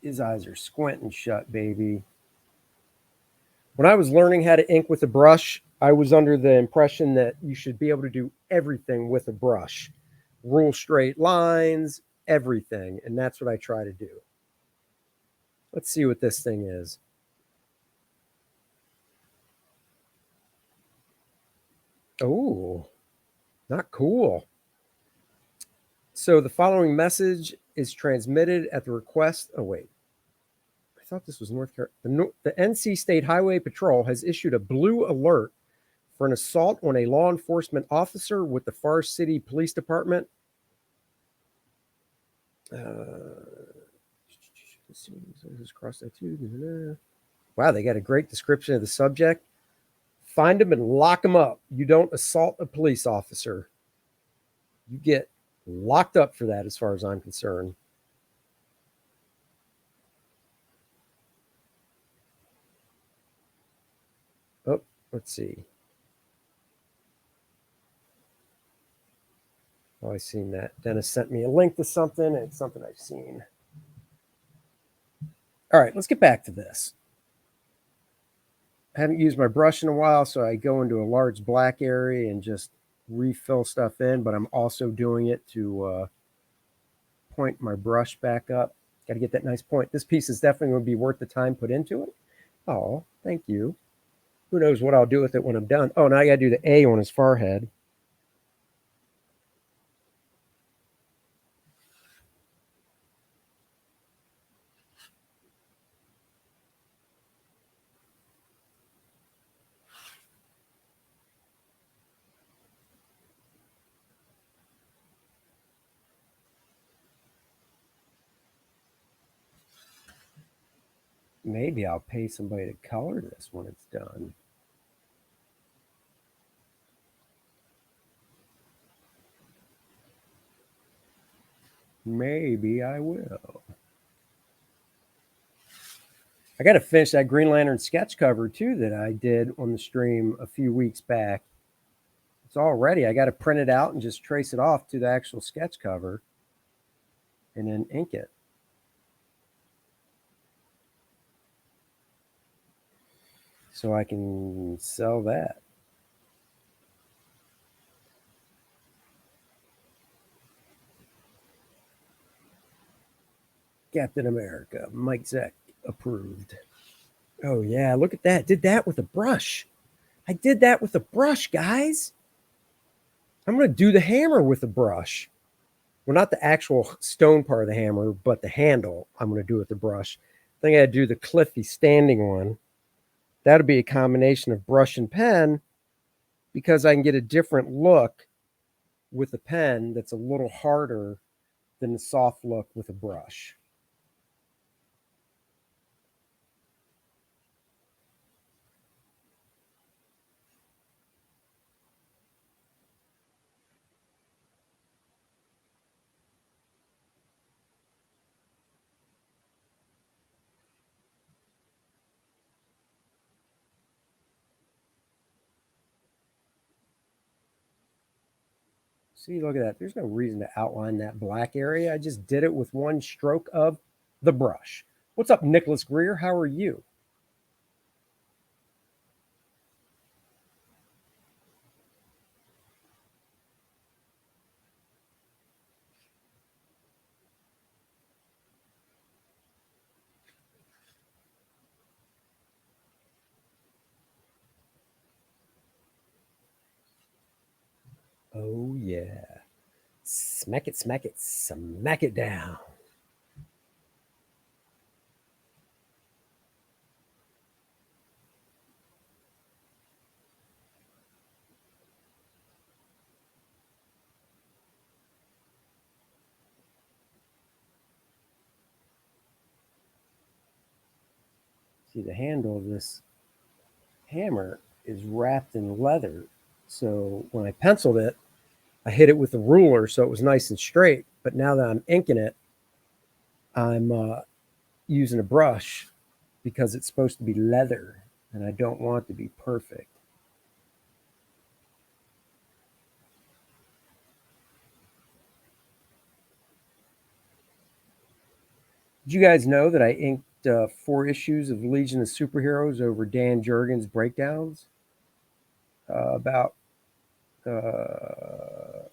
his eyes are squinting shut, baby. When I was learning how to ink with a brush, I was under the impression that you should be able to do everything with a brush. Rule straight lines, everything. And that's what I try to do. Let's see what this thing is. Oh, not cool. So the following message is transmitted at the request. Oh, wait. I thought this was North Carolina. The NC State Highway Patrol has issued a blue alert for an assault on a law enforcement officer with the Forest City Police Department. Wow, they got a great description of the subject. Find them and lock them up. You don't assault a police officer. You get locked up for that, as far as I'm concerned. Let's see. Oh, I've seen that. Dennis sent me a link to something, and it's something I've seen. All right, let's get back to this. I haven't used my brush in a while, so I go into a large black area and just refill stuff in, but I'm also doing it to point my brush back up. Got to get that nice point. This piece is definitely going to be worth the time put into it. Oh, thank you. Who knows what I'll do with it when I'm done. Oh, now I got to do the A on his forehead. Maybe I'll pay somebody to color this when it's done. Maybe I will. I got to finish that Green Lantern sketch cover too that I did on the stream a few weeks back. It's all ready. I got to print it out and just trace it off to the actual sketch cover and then ink it. So I can sell that. Captain America, Mike Zeck approved. Oh yeah, look at that. Did that with a brush. I did that with a brush, guys. I'm going to do the hammer with a brush. Well, not the actual stone part of the hammer, but the handle I'm going to do with the brush. I think I'd do the Cliffy standing one. That'll be a combination of brush and pen because I can get a different look with a pen that's a little harder than the soft look with a brush. See, look at that. There's no reason to outline that black area. I just did it with one stroke of the brush. What's up, Nicholas Greer? How are you? Oh, yeah. Smack it, smack it down. See, the handle of this hammer is wrapped in leather. So when I penciled it, I hit it with a ruler so it was nice and straight. But now that I'm inking it, I'm using a brush because it's supposed to be leather and I don't want it to be perfect. Did you guys know that I inked 4 issues of Legion of Superheroes over Dan Jurgens' breakdowns about uh,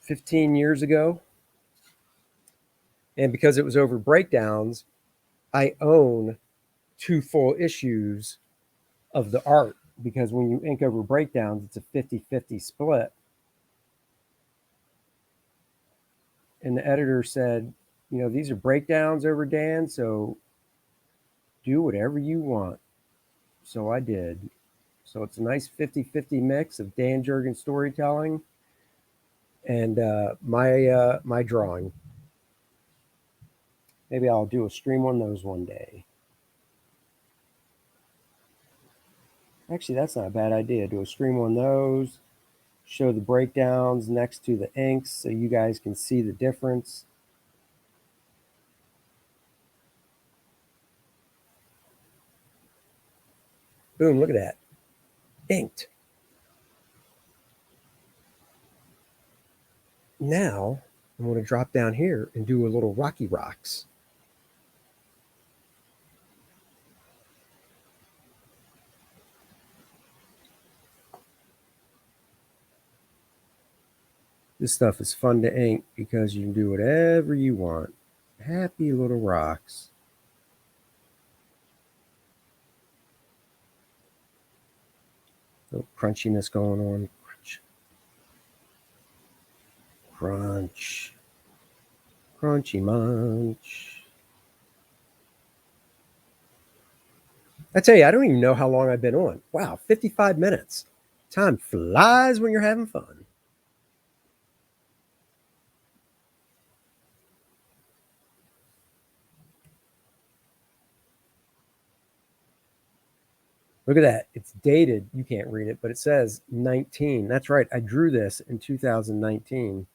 15 years ago? And because it was over breakdowns, I own 2 full issues of the art because when you ink over breakdowns, it's a 50-50 split. And the editor said, these are breakdowns over Dan, so do whatever you want. So I did. So it's a nice 50-50 mix of Dan Jurgens storytelling and my drawing. Maybe I'll do a stream on those one day. Actually, that's not a bad idea. Do a stream on those, show the breakdowns next to the inks so you guys can see the difference. Boom, look at that. Inked. Now, I'm going to drop down here and do a little Rocky Rocks. This stuff is fun to ink because you can do whatever you want. Happy little rocks. Little crunchiness going on. Crunch. Crunch. Crunchy munch. I tell you, I don't even know how long I've been on. Wow, 55 minutes. Time flies when you're having fun. Look at that. It's dated. You can't read it, but it says 19. That's right. I drew this in 2019.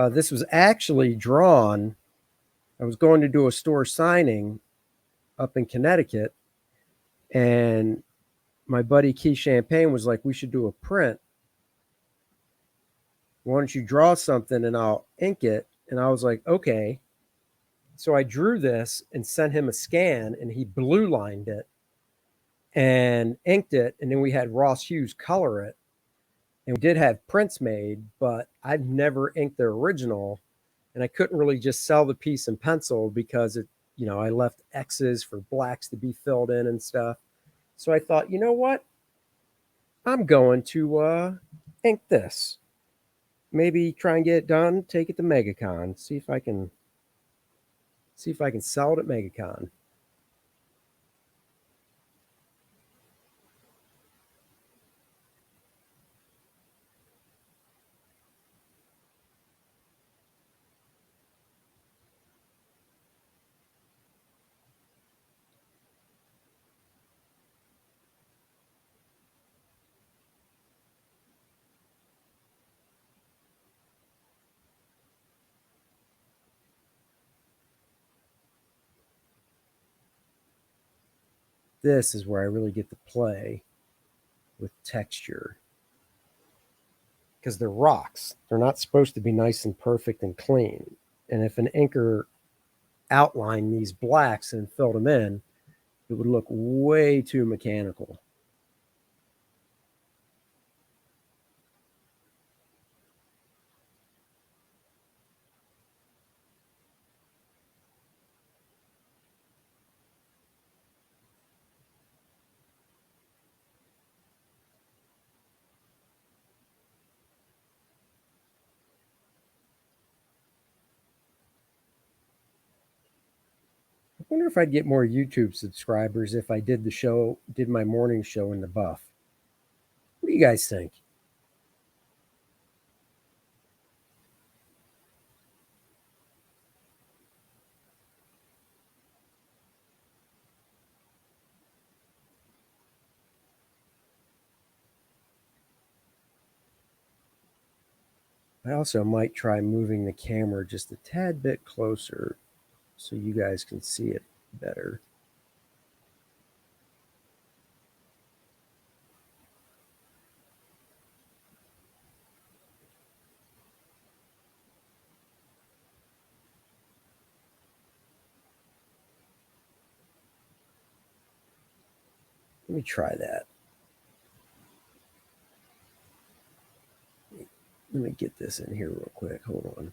This was actually drawn. I was going to do a store signing up in Connecticut, and my buddy Keith Champagne was like, we should do a print. Why don't you draw something and I'll ink it? And I was like, okay. So I drew this and sent him a scan, and he blue lined it and inked it. And then we had Ross Hughes color it. And we did have prints made, but I've never inked the original. And I couldn't really just sell the piece in pencil because I left X's for blacks to be filled in and stuff. So I thought, you know what? I'm going to ink this. Maybe try and get it done, take it to MegaCon, see if I can sell it at MegaCon. This is where I really get to play with texture. Because they're rocks. They're not supposed to be nice and perfect and clean. And if an inker outlined these blacks and filled them in, it would look way too mechanical. I wonder if I'd get more YouTube subscribers if I did my morning show in the buff. What do you guys think? I also might try moving the camera just a tad bit closer so you guys can see it better. Let me try that. Let me get this in here real quick. Hold on.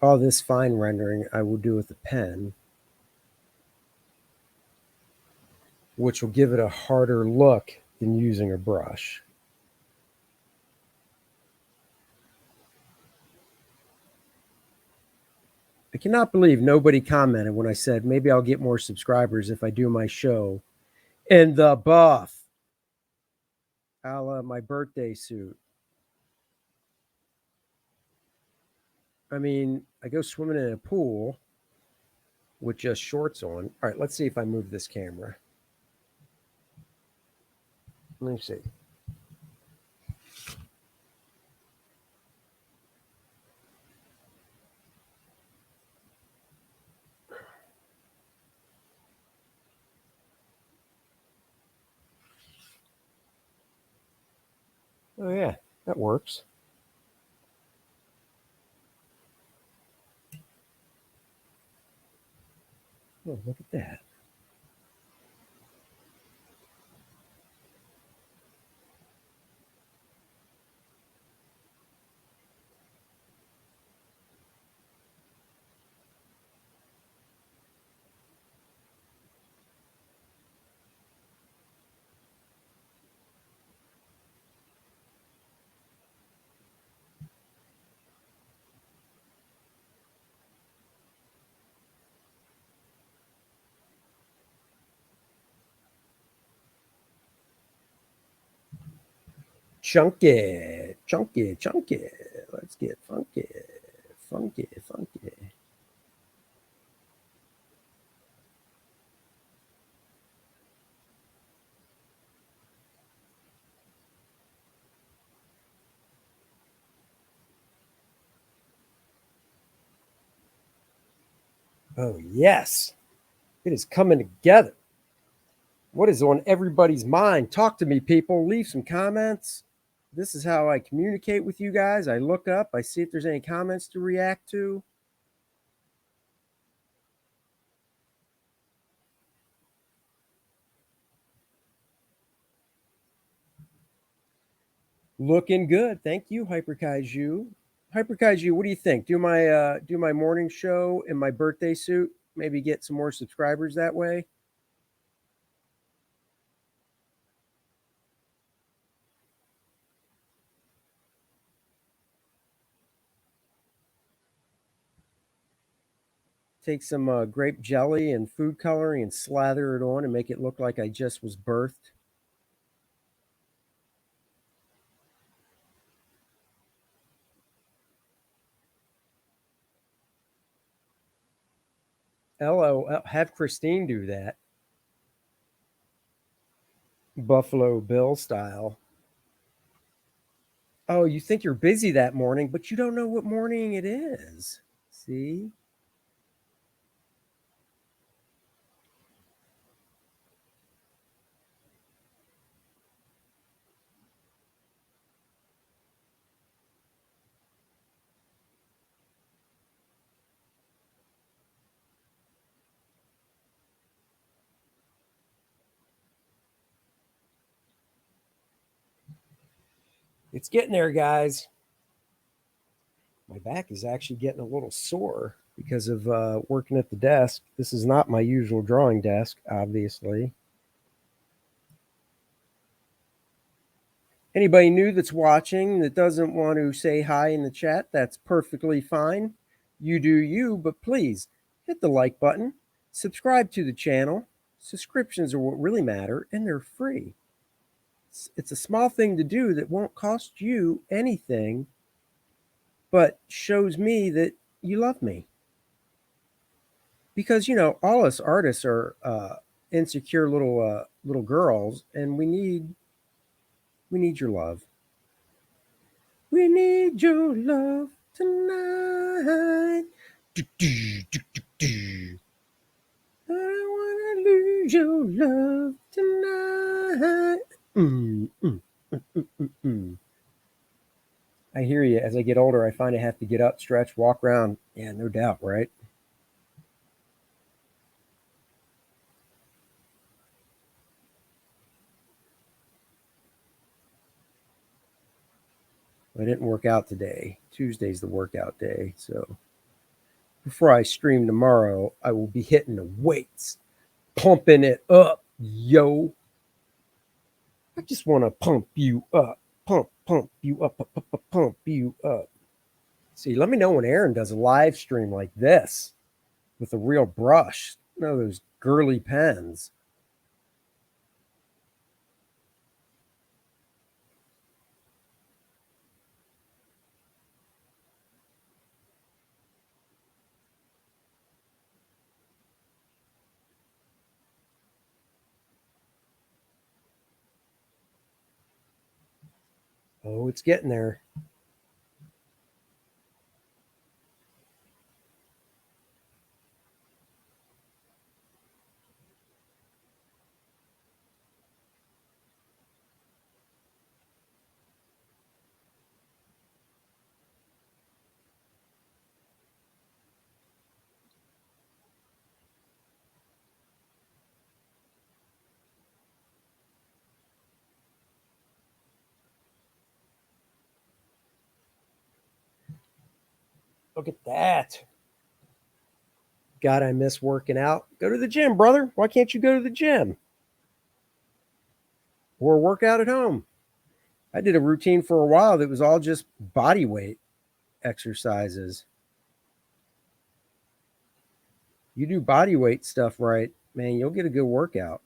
All this fine rendering I will do with a pen, which will give it a harder look than using a brush. I cannot believe nobody commented when I said maybe I'll get more subscribers if I do my show in the buff, a la my birthday suit. I mean, I go swimming in a pool with just shorts on. All right, let's see if I move this camera. Let me see. Oh, yeah, that works. Oh, look at that. Chunky, chunky, chunky. Let's get funky, funky, funky. Oh, yes. It is coming together. What is on everybody's mind? Talk to me, people. Leave some comments. This is how I communicate with you guys. I look up, I see if there's any comments to react to. Looking good. Thank you, Hyper Kaiju. Hyper Kaiju, what do you think? Do my morning show in my birthday suit. Maybe get some more subscribers that way. Take some grape jelly and food coloring and slather it on and make it look like I just was birthed. LOL. Have Christine do that. Buffalo Bill style. Oh, you think you're busy that morning, but you don't know what morning it is. See? It's getting there, guys. My back is actually getting a little sore because of working at the desk. This is not my usual drawing desk, obviously. Anybody new that's watching that doesn't want to say hi in the chat, that's perfectly fine. You do you, but please hit the like button, subscribe to the channel. Subscriptions are what really matter, and they're free. It's a small thing to do that won't cost you anything, but shows me that you love me. Because all us artists are insecure little girls, and we need your love. We need your love tonight. I don't wanna lose your love tonight. Mm, mm, mm, mm, mm, mm. I hear you. As I get older, I find I have to get up, stretch, walk around. Yeah, no doubt, right? I didn't work out today. Tuesday's the workout day. So before I stream tomorrow, I will be hitting the weights, pumping it up, yo. I just want to pump you up, pump you up, pump you up. See, let me know when Aaron does a live stream like this with a real brush. Those girly pens. Oh, it's getting there. Look at that. God, I miss working out. Go to the gym, brother. Why can't you go to the gym? Or work out at home? I did a routine for a while that was all just body weight exercises. You do body weight stuff right, man, you'll get a good workout.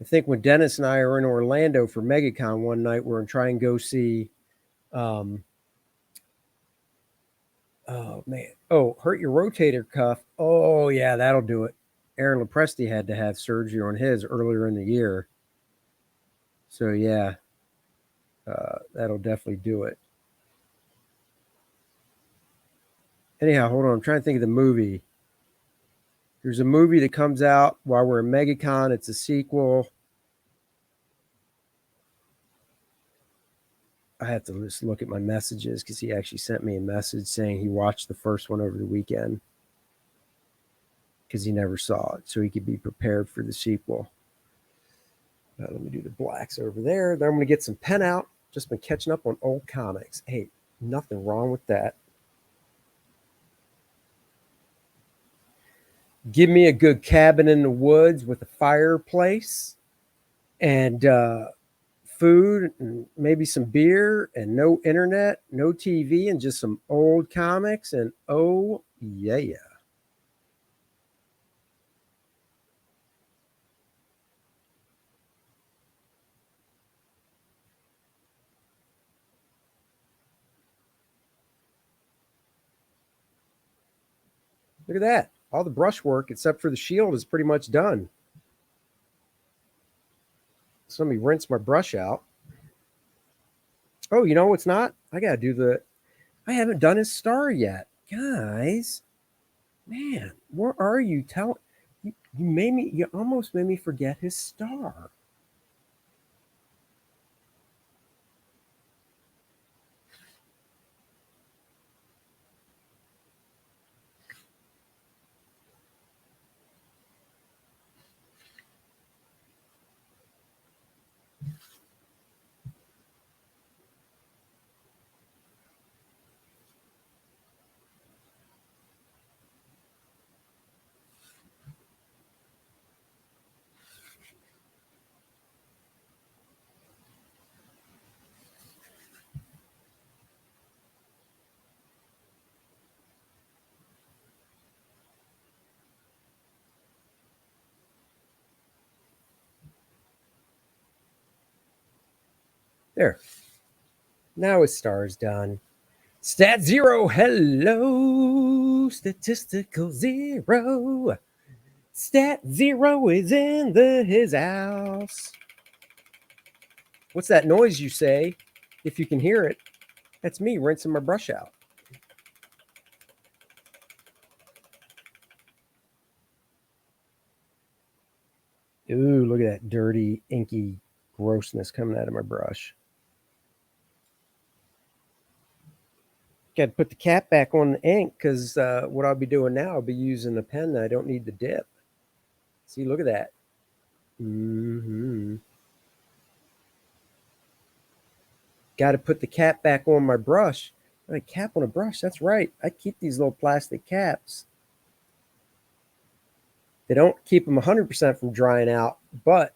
I think when Dennis and I are in Orlando for MegaCon one night, we're going to try and go see um, oh man. Oh, hurt your rotator cuff. Oh yeah, that'll do it. Aaron Lepresti had to have surgery on his earlier in the year. So yeah, that'll definitely do it. Anyhow, hold on. I'm trying to think of the movie. There's a movie that comes out while we're in MegaCon. It's a sequel. I have to just look at my messages because he actually sent me a message saying he watched the first one over the weekend because he never saw it, so he could be prepared for the sequel. Let me do the blacks over there. Then I'm going to get some pen out. Just been catching up on old comics. Hey, nothing wrong with that. Give me a good cabin in the woods with a fireplace and food and maybe some beer and no internet, no TV, and just some old comics. And oh, yeah. Look at that. All the brushwork, except for the shield, is pretty much done. So let me rinse my brush out. Oh, you know what's not? I got to do I haven't done his star yet. Guys, man, where are you? You almost made me forget his star. There. Now his star's done. Stat zero. Hello. Statistical zero. Stat zero is in his house. What's that noise you say? If you can hear it, that's me rinsing my brush out. Ooh, look at that dirty, inky grossness coming out of my brush. Got to put the cap back on the ink because what I'll be doing now, I'll be using a pen that I don't need to dip. See, look at that. Mm-hmm. Got to put the cap back on my brush. A cap on a brush, that's right. I keep these little plastic caps. They don't keep them 100% from drying out, but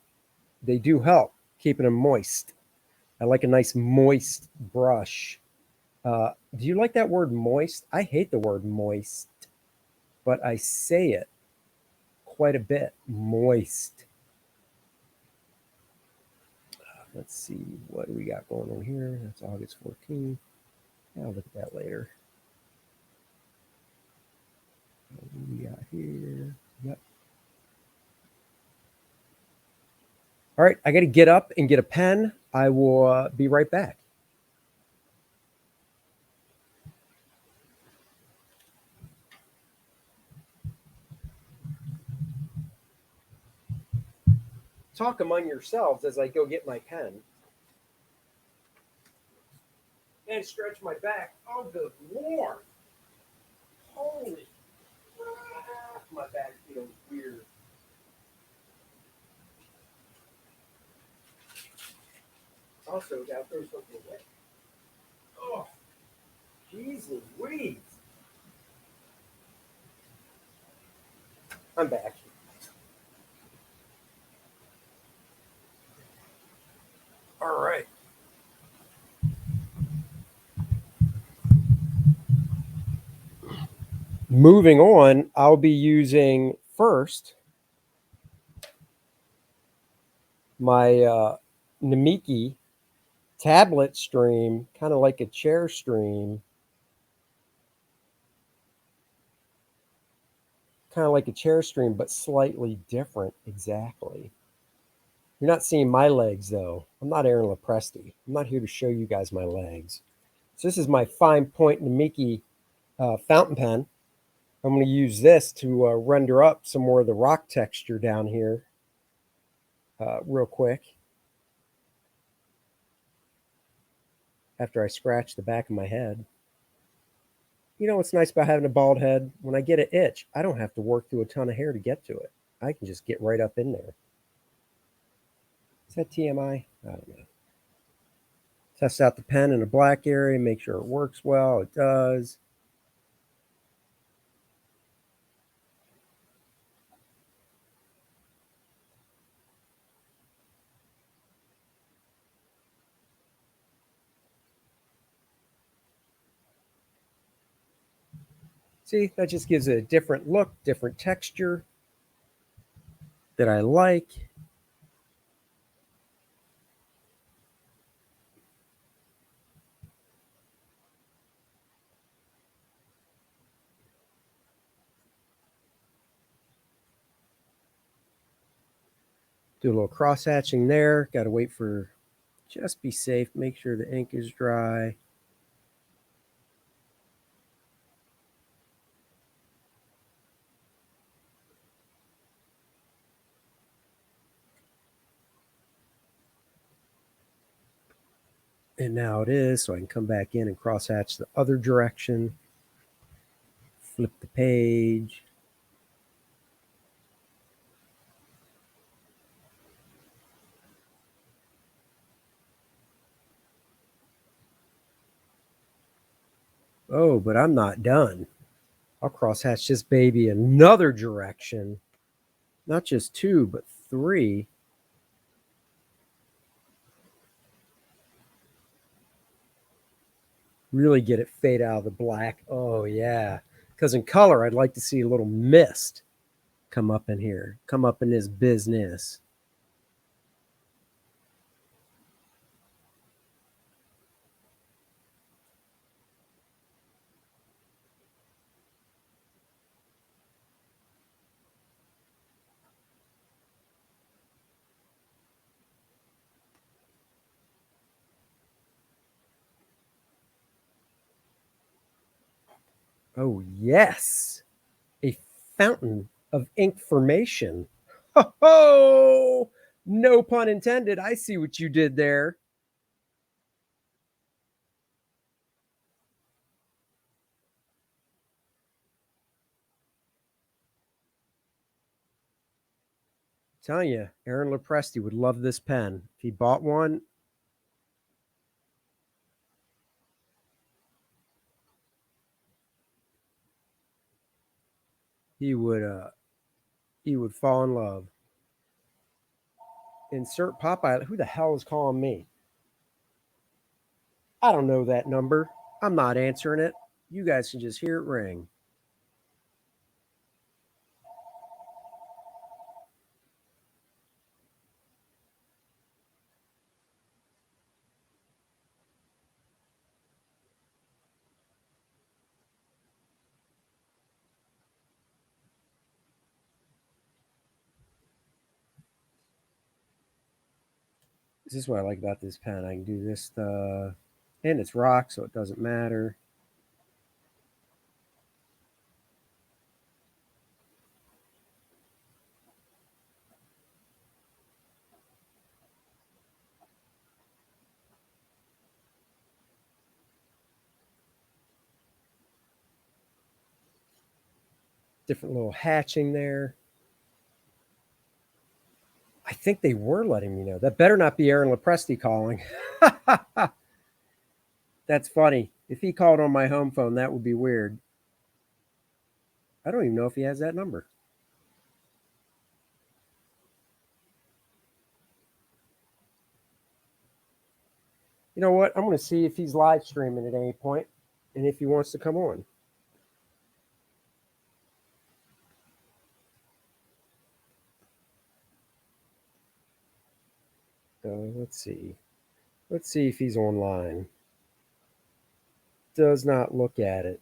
they do help keeping them moist. I like a nice moist brush. Do you like that word moist? I hate the word moist, but I say it quite a bit. Moist. Let's see, what do we got going on here? That's August 14th. I'll look at that later. What do we got here? Yep. All right, I got to get up and get a pen. I will be right back. Talk among yourselves as I go get my pen and stretch my back. Oh, good Lord. Holy crap. My back feels weird. Also, got to throw something away. Oh, jeez Louise. I'm back. All right. Moving on, I'll be using first my Namiki tablet stream, kind of like a chair stream, but slightly different. Exactly. You're not seeing my legs though. I'm not Aaron Lopresti. I'm not here to show you guys my legs. So this is my fine point Namiki fountain pen. I'm going to use this to render up some more of the rock texture down here real quick after I scratch the back of my head. You know what's nice about having a bald head? When I get an itch, I don't have to work through a ton of hair to get to it. I can just get right up in there. Is that TMI? I don't know. Test out the pen in a black area, make sure it works well. It does. See, that just gives it a different look, different texture that I like. Do a little cross hatching there. Got to wait for, just be safe. Make sure the ink is dry. And now it is, so I can come back in and cross hatch the other direction. Flip the page. Oh, but I'm not done. I'll cross hatch this baby another direction. Not just two, but three. Really get it fade out of the black. Oh, yeah. Because in color, I'd like to see a little mist come up in here, come up in this business. Oh, yes. A fountain of ink formation. Oh, no pun intended. I see what you did there. Telling you, Aaron Lopresti would love this pen. If he bought one, he would fall in love. Insert Popeye. Who the hell is calling me? I don't know that number. I'm not answering it. You guys can just hear it ring. This is what I like about this pen. I can do this, and it's rock, so it doesn't matter. Different little hatching there. I think they were letting me know. That better not be Aaron Lepresti calling. That's funny. If he called on my home phone, that would be weird. I don't even know if he has that number. You know what? I'm going to see if he's live streaming at any point and if he wants to come on. Let's see. Let's see if he's online. Does not look at it.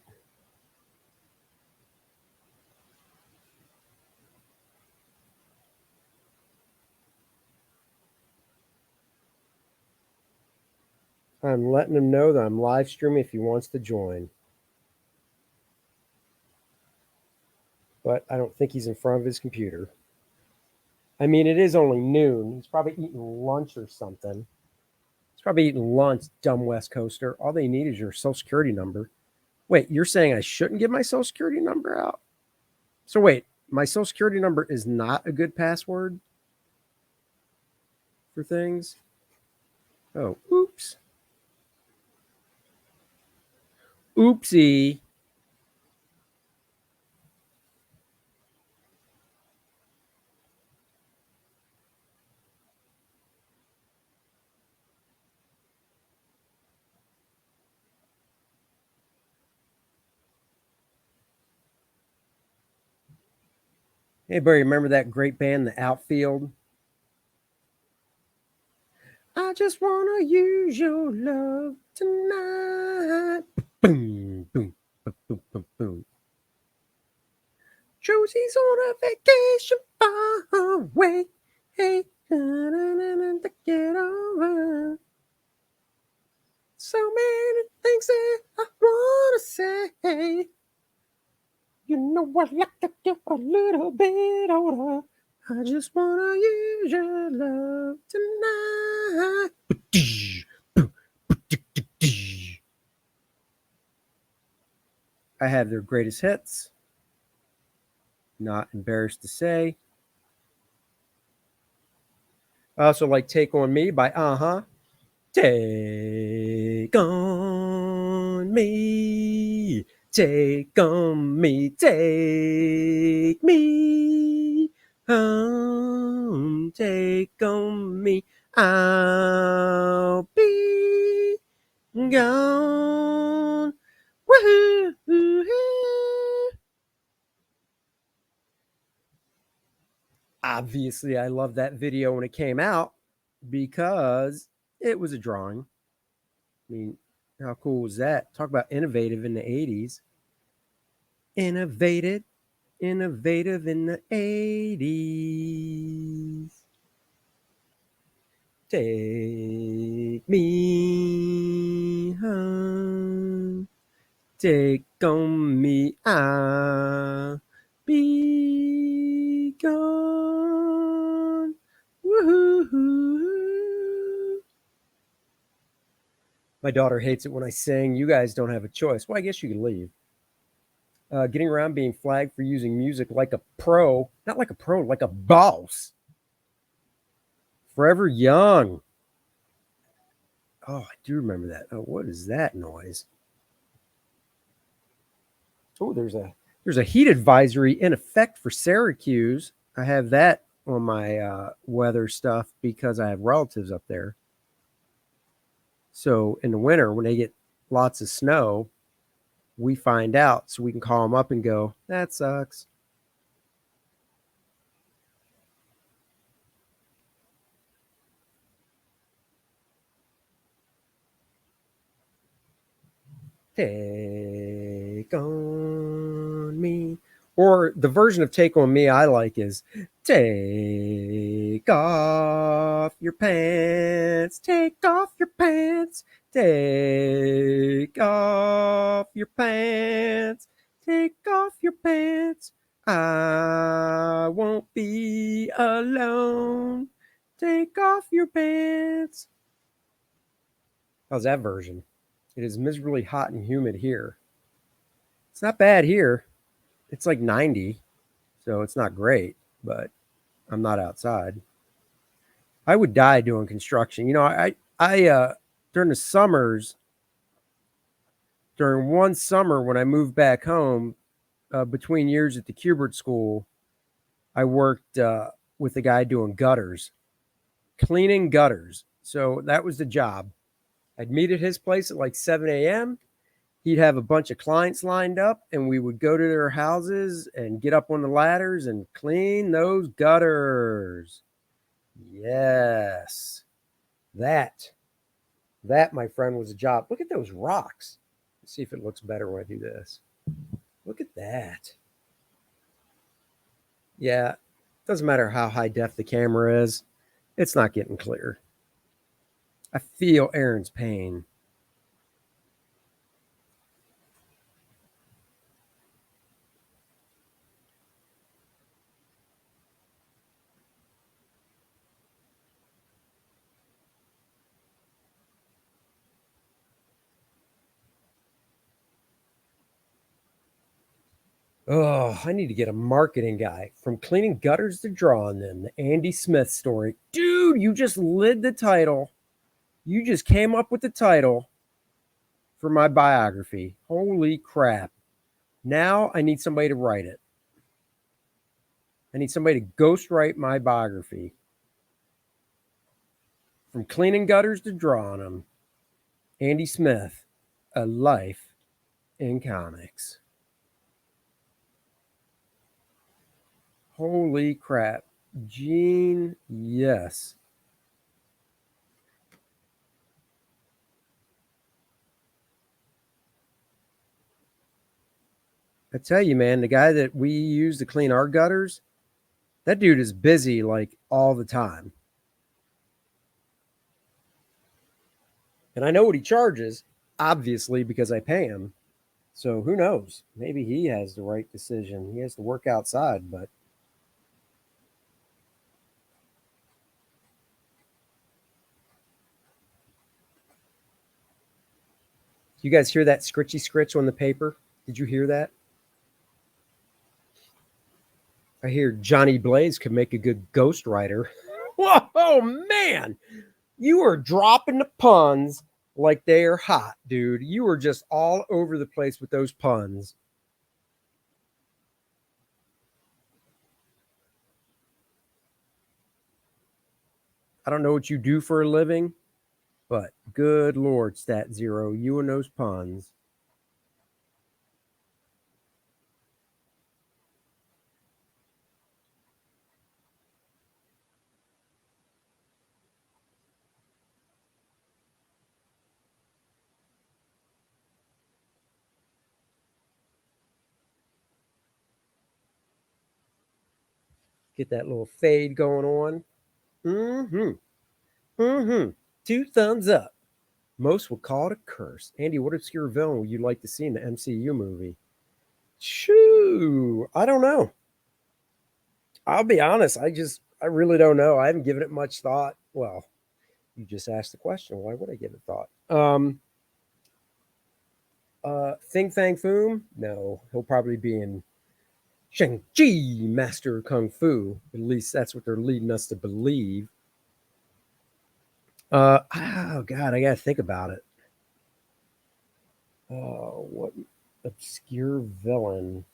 I'm letting him know that I'm live streaming if he wants to join. But I don't think he's in front of his computer. I mean, it is only noon. He's probably eating lunch or something. He's probably eating lunch, dumb West Coaster. All they need is your social security number. Wait, you're saying I shouldn't give my social security number out? So wait, my social security number is not a good password for things? Oh, oops. Oopsie. Hey, Barry, remember that great band, The Outfield? I just want to use your love tonight. Boom, boom, boom, boom, boom, boom. Josie's on a vacation far away. Hey, to get over. So many things that I want to say. You know I'd like to get a little bit older. I just want to use your love tonight. I have their greatest hits. Not embarrassed to say. I also like Take On Me by Uh-huh. Take on me. Take on me. Take me home. Take on me. I'll be gone. Woo-hoo. Obviously, I loved that video when it came out because it was a drawing. I mean, how cool was that? Talk about innovative in the 80s. Innovative in the 80s. Take me home. Take on me. I'll be gone. Woohoo. My daughter hates it when I sing. You guys don't have a choice. Well, I guess you can leave. Getting around being flagged for using music like a pro, not like a pro, like a boss. Forever Young. Oh, I do remember that. Oh, what is that noise? Oh, there's a heat advisory in effect for Syracuse. I have that on my weather stuff because I have relatives up there. So in the winter, when they get lots of snow, we find out so we can call them up and go, that sucks. Take on me. Or the version of Take on Me I like is Take Take off your pants. Take off your pants. Take off your pants. Take off your pants. I won't be alone. Take off your pants. How's that version? It is miserably hot and humid here. It's not bad here. It's like 90, so it's not great, but I'm not outside. I would die doing construction. I during the summers, during one summer when I moved back home, between years at the Kubert School, I worked with a guy doing gutters, cleaning gutters. So that was the job. I'd meet at his place at like 7 a.m. He'd have a bunch of clients lined up, and we would go to their houses and get up on the ladders and clean those gutters. Yes. That, my friend, was a job. Look at those rocks. Let's see if it looks better when I do this. Look at that. Yeah, doesn't matter how high def the camera is, it's not getting clear. I feel Aaron's pain. Oh, I need to get a marketing guy. From cleaning gutters to drawing them. The Andy Smith story. Dude, you just lit the title. You just came up with the title for my biography. Holy crap. Now I need somebody to write it. I need somebody to ghostwrite my biography. From cleaning gutters to drawing them. Andy Smith, A Life in Comics. Holy crap. Gene, yes. I tell you, man, the guy that we use to clean our gutters, that dude is busy like all the time. And I know what he charges, obviously, because I pay him. So who knows? Maybe he has the right decision. He has to work outside, but you guys hear that scritchy scritch on the paper? Did you hear that? I hear Johnny Blaze could make a good ghostwriter. Whoa, man. You are dropping the puns like they are hot, dude. You were just all over the place with those puns. I don't know what you do for a living, but good Lord, Stat Zero, you and those puns. Get that little fade going on. Mm-hmm. 2 thumbs up. Most would call it a curse. Andy, what obscure villain would you like to see in the MCU movie? Shoo, I don't know. I'll be honest. I really don't know. I haven't given it much thought. Well, you just asked the question. Why would I give it thought? Thing Fang Foom? No, he'll probably be in Shang-Chi, Master of Kung Fu. At least that's what they're leading us to believe. Oh God, I gotta think about it. What obscure villain?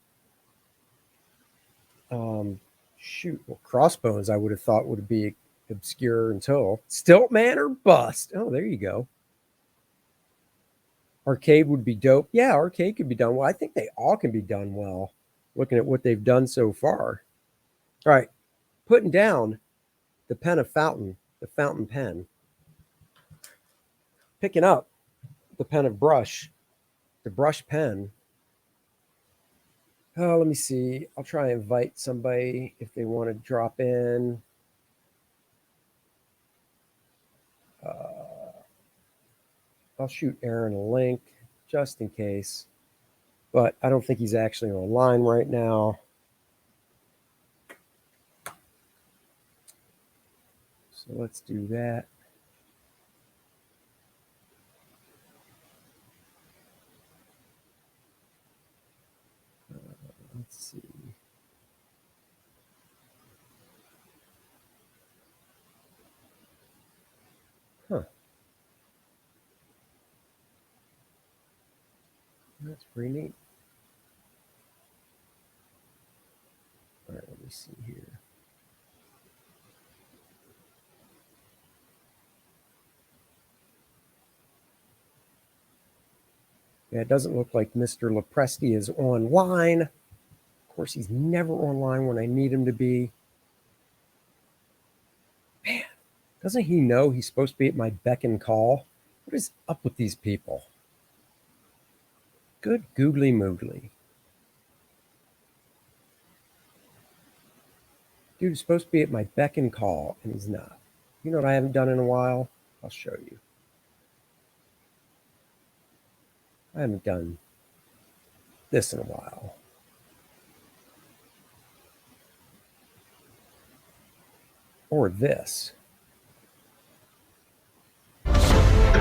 Um, Shoot, well, Crossbones. I would have thought would be obscure until Stiltman or Bust. Oh, there you go. Arcade would be dope. Yeah, Arcade could be done well. I think they all can be done well. Looking at what they've done so far. All right, putting down the pen of fountain, the fountain pen. Picking up the pen of brush, the brush pen. Oh, let me see. I'll try and invite somebody if they want to drop in. I'll shoot Aaron a link just in case. But I don't think he's actually online right now. So let's do that. Let's see. Huh. That's pretty neat. All right, let me see here. Yeah, it doesn't look like Mr. Lopresti is online. Of course, he's never online when I need him to be. Man, doesn't he know he's supposed to be at my beck and call? What is up with these people? Good googly moogly. Dude is supposed to be at my beck and call, and he's not. You know what I haven't done in a while? I'll show you. I haven't done this in a while. Or this.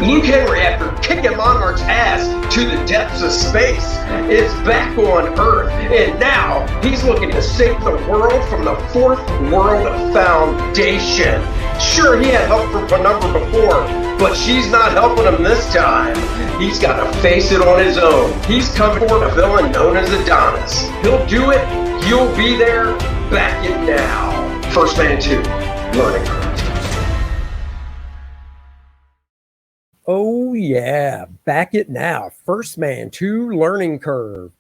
Luke Henry, after kicking Monarch's ass to the depths of space, is back on Earth, and now he's looking to save the world from the Fourth World Foundation. Sure, he had help from Penumbra before, but she's not helping him this time. He's got to face it on his own. He's coming for a villain known as Adonis. He'll do it. You'll be there. Back it now. First Man 2, Learning Curve. Oh, yeah. Back it now. First Man 2, Learning Curve.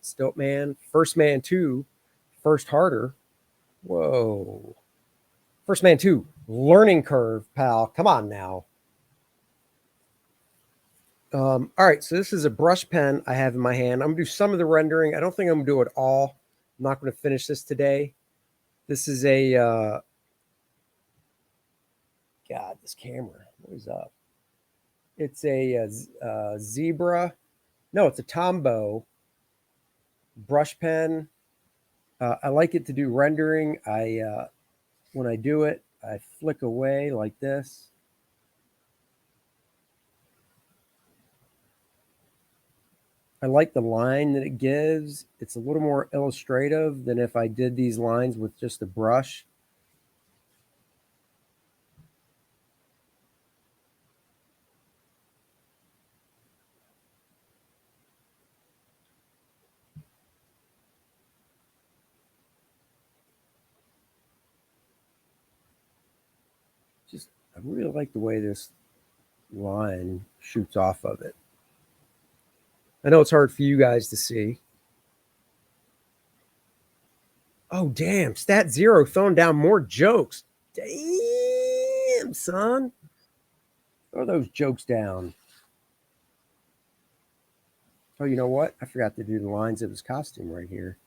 Stiltman. First Man 2, First Harder. Whoa. First Man 2, Learning Curve, pal. Come on now. All right, so this is a brush pen I have in my hand. I'm going to do some of the rendering. I don't think I'm going to do it all. I'm not going to finish this today. This is a... God, this camera. What is up? It's a Zebra. No, it's a Tombow brush pen. I like it to do rendering. When I do it, I flick away like this. I like the line that it gives. It's a little more illustrative than if I did these lines with just a brush. I really like the way this line shoots off of it. I know it's hard for you guys to see. Oh, damn. Stat Zero throwing down more jokes. Damn, son. Throw those jokes down. Oh, you know what? I forgot to do the lines of his costume right here.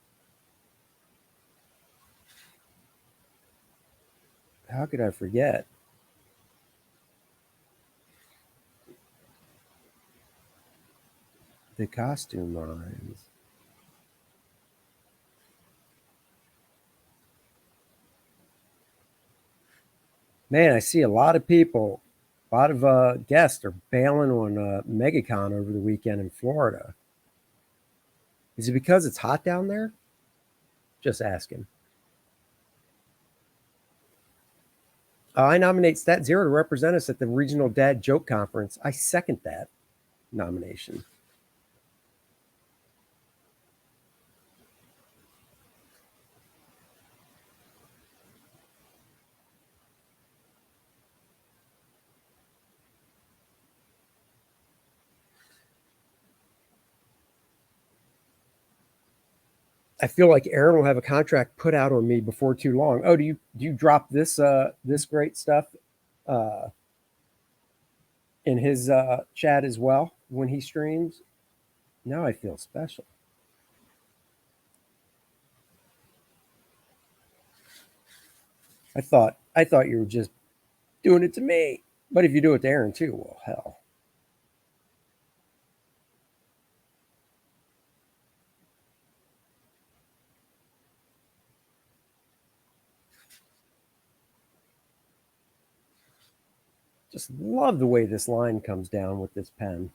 How could I forget? The costume lines. Man, I see a lot of people, a lot of guests are bailing on MegaCon over the weekend in Florida. Is it because it's hot down there? Just asking. I nominate Stat Zero to represent us at the Regional Dad Joke Conference. I second that nomination. I feel like Aaron will have a contract put out on me before too long. Oh, do you drop this this great stuff in his chat as well when he streams? Now I feel special. I thought you were just doing it to me. But if you do it to Aaron too, well, hell. Just love the way this line comes down with this pen.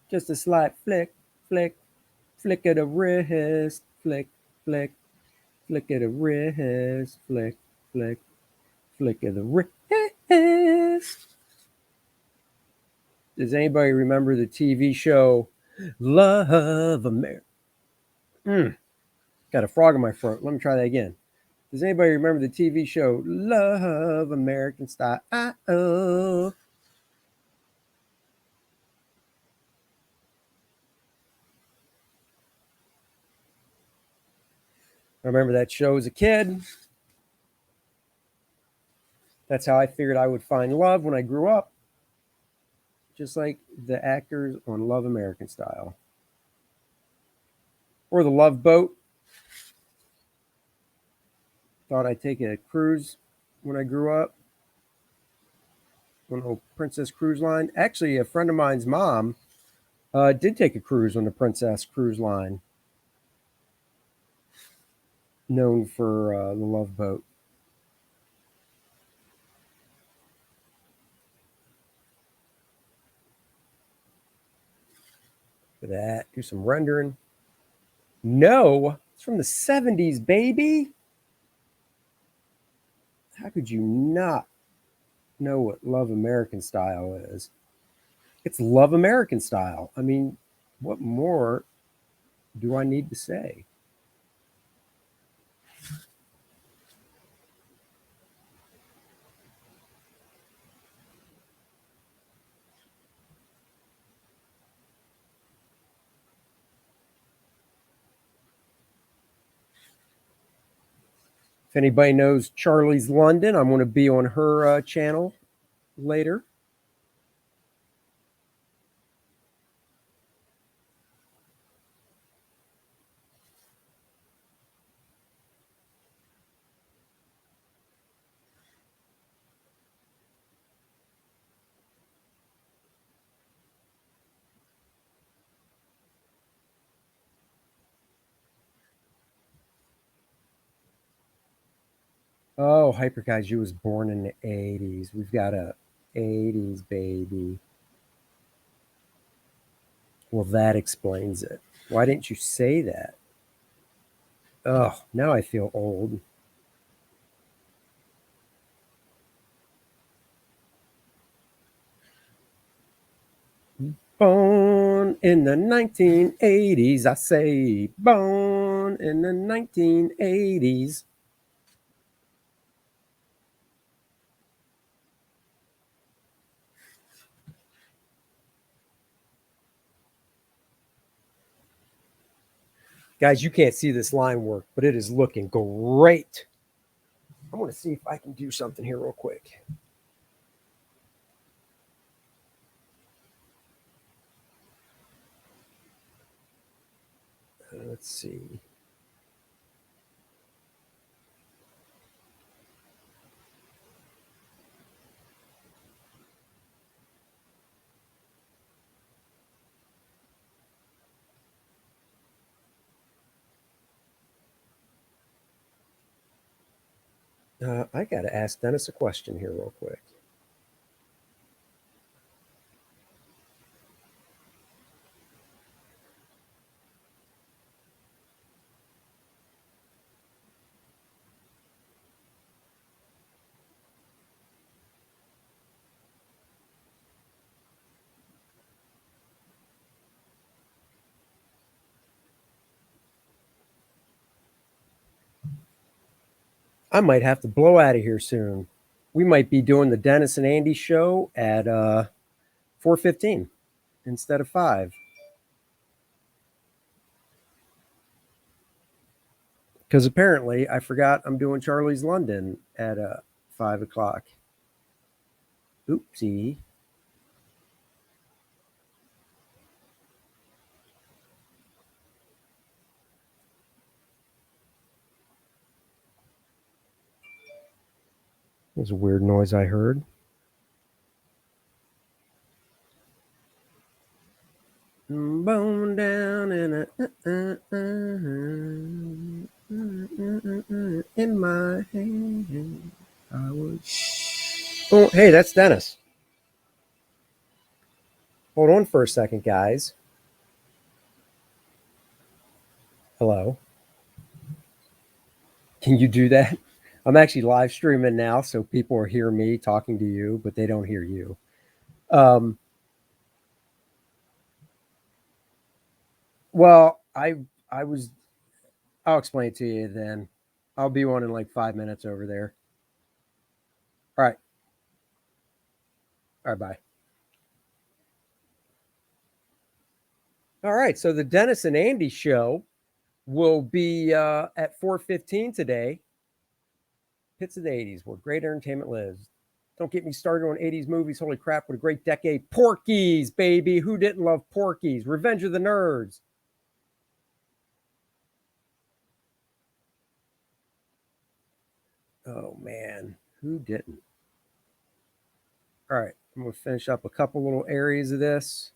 Just a slight flick, flick, flick of the wrist, flick, flick, flick of the wrist, flick, flick, flick of the wrist. Does anybody remember the TV show Love America? Got a frog in my throat. Let me try that again. Does anybody remember the TV show Love American Style? I remember that show as a kid. That's how I figured I would find love when I grew up. Just like the actors on Love American Style. Or The Love Boat. Thought I'd take a cruise when I grew up. On the Princess Cruise Line. Actually, a friend of mine's mom did take a cruise on the Princess Cruise Line. Known for the Love Boat. For that, do some rendering. No, it's from the 70s, baby. How could you not know what Love American Style is? It's Love American Style. I mean, what more do I need to say? If anybody knows Charlie's London, I'm going to be on her channel later. Oh, Hyper Kaiju was born in the 80s. We've got a 80s baby. Well, that explains it. Why didn't you say that? Oh, now I feel old. Born in the 1980s, I say. Born in the 1980s. Guys, you can't see this line work, but it is looking great. I want to see if I can do something here real quick. Let's see. I got to ask Dennis a question here real quick. I might have to blow out of here soon. We might be doing the Dennis and Andy show at 4:15 instead of 5. Because apparently I forgot I'm doing Charlie's London at 5 o'clock. Oopsie. There's a weird noise I heard. Bone down in my hand. I was. Oh, hey, that's Dennis. Hold on for a second, guys. Hello. Can you do that? I'm actually live streaming now, so people are hearing me talking to you, but they don't hear you. Well, I was. I'll explain it to you then. I'll be on in like 5 minutes over there. All right. All right. Bye. All right. So the Dennis and Andy show will be at 4:15 today. Hits of the 80s, where great entertainment lives. Don't get me started on 80s movies. Holy crap, what a great decade. Porky's, baby. Who didn't love Porky's? Revenge of the Nerds. Oh, man. Who didn't? All right. I'm going to finish up a couple little areas of this.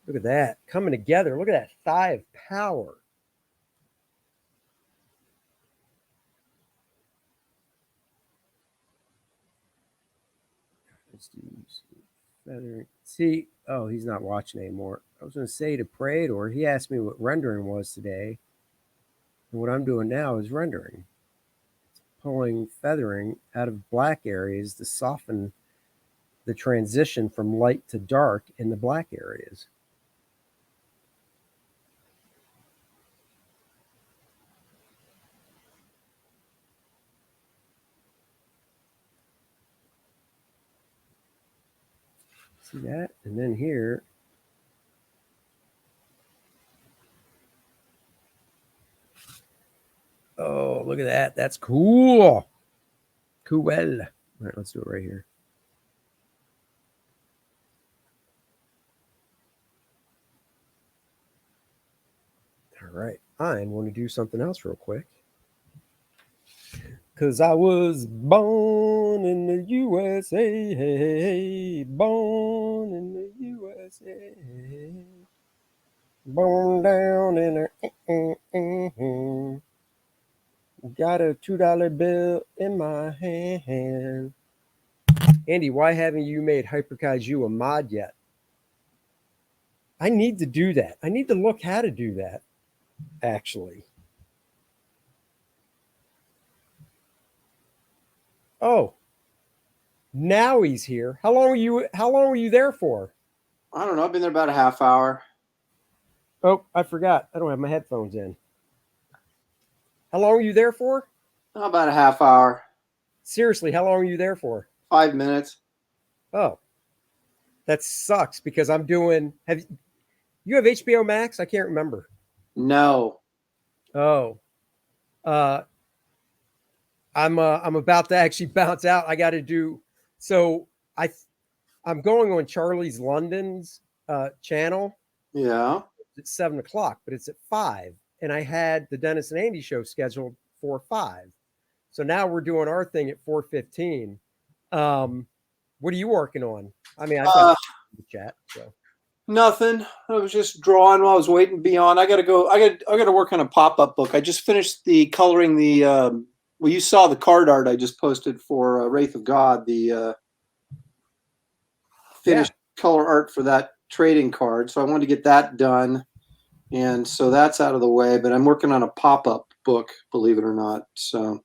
Look at that. Coming together. Look at that thigh of power. Let's do feathering. See, oh, he's not watching anymore. I was going to say to Praetor, he asked me what rendering was today. And what I'm doing now is rendering. It's pulling feathering out of black areas to soften the transition from light to dark in the black areas. See that? And then here, oh, look at that. That's cool. Cool. All right, let's do it right here. All right. I'm going to do something else real quick. Because I was born in the USA. Born in the USA. Born down in there. Got a $2 bill in my hand. Andy, why haven't you made Hyperkaiju a mod yet? I need to do that. I need to look how to do that, actually. Oh, now he's here. How long were you there for? I don't know. I've been there about a half hour. Oh, I forgot. I don't have my headphones in. How long were you there for? About a half hour. Seriously, how long were you there for? 5 minutes. Oh, that sucks because I'm doing. You have HBO Max? I can't remember. No. Oh, I'm about to actually bounce out. I got to do so. I'm going on Charlie's London's channel. Yeah. It's 7 o'clock, but it's at 5, and I had the Dennis and Andy show scheduled for 5. So now we're doing our thing at 4:15. What are you working on? I mean, I've got the chat. So nothing. I was just drawing while I was waiting to be on. I got to go. I got to work on a pop-up book. I just finished the coloring the. Well, you saw the card art I just posted for Wraith of God. The finished color art for that trading card. So I wanted to get that done, and so that's out of the way. But I'm working on a pop-up book, believe it or not. So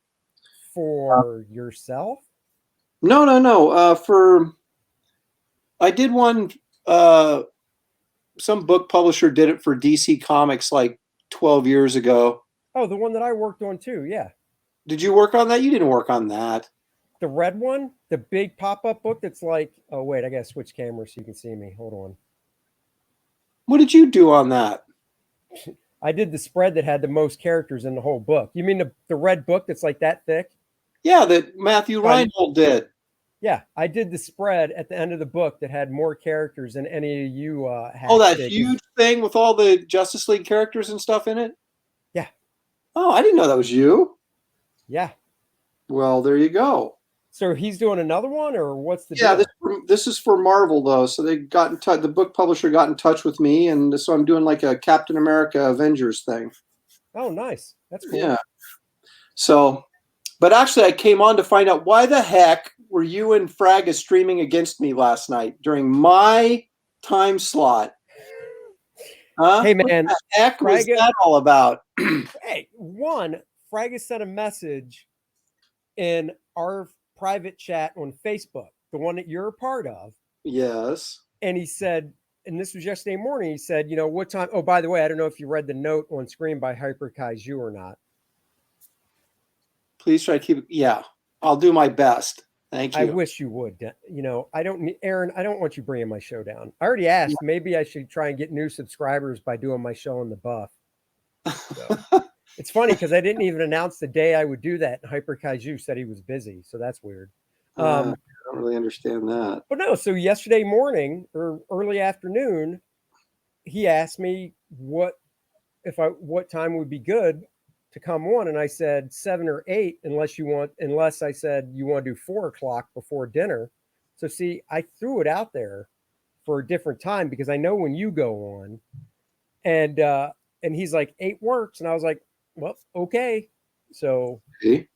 for yourself? No. For I did one. Some book publisher did it for DC Comics like 12 years ago. Oh, the one that I worked on too. Yeah. Did you work on that? You didn't work on that. The red one, the big pop-up book that's like, oh wait, I gotta switch cameras so you can see me. Hold on. What did you do on that? I did the spread that had the most characters in the whole book. You mean the red book that's like that thick? Yeah, that Matthew Reinhold did. Yeah, I did the spread at the end of the book that had more characters than any of you had. Oh, that huge thing with all the Justice League characters and stuff in it? Yeah. Oh, I didn't know that was you. Yeah. Well, there you go. So he's doing another one, or what's the Yeah, deal? this is for Marvel, though. So they got in touch. The book publisher got in touch with me, and so I'm doing like a Captain America Avengers thing. Oh, nice. That's cool. Yeah. So, but actually, I came on to find out why the heck were you and Fraga streaming against me last night during my time slot? Huh? Hey, man. What the heck was that all about? Hey, Fraga sent a message in our private chat on Facebook, the one that you're a part of. Yes. And he said, and this was yesterday morning, he said, you know, what time? Oh, by the way, I don't know if you read the note on screen by Hyper Kaiju or not. Please try to keep it. Yeah, I'll do my best. Thank you. I wish you would. You know, Aaron, I don't want you bringing my show down. I already asked. Maybe I should try and get new subscribers by doing my show on the Buff. So. It's funny because I didn't even announce the day I would do that. And Hyper Kaiju said he was busy. So that's weird. I don't really understand that. But no, so yesterday morning or early afternoon, he asked me what time would be good to come on. And I said 7 or 8, unless I said you want to do 4 o'clock before dinner. So see, I threw it out there for a different time because I know when you go on. And he's like, 8 works. And I was like, well, okay. So 8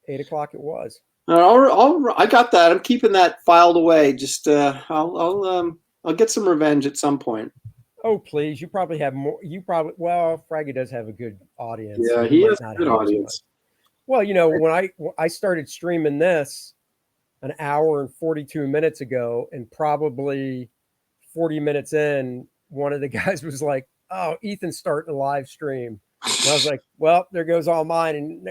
o'clock it was. I got that. I'm keeping that filed away. Just I'll get some revenge at some point. Oh, please. You probably have more. Fraggy does have a good audience. Yeah, he has a good audience. Well, you know, when I started streaming this an hour and 42 minutes ago, and probably 40 minutes in, one of the guys was like, oh, Ethan's starting a live stream. And I was like, well, there goes all mine. And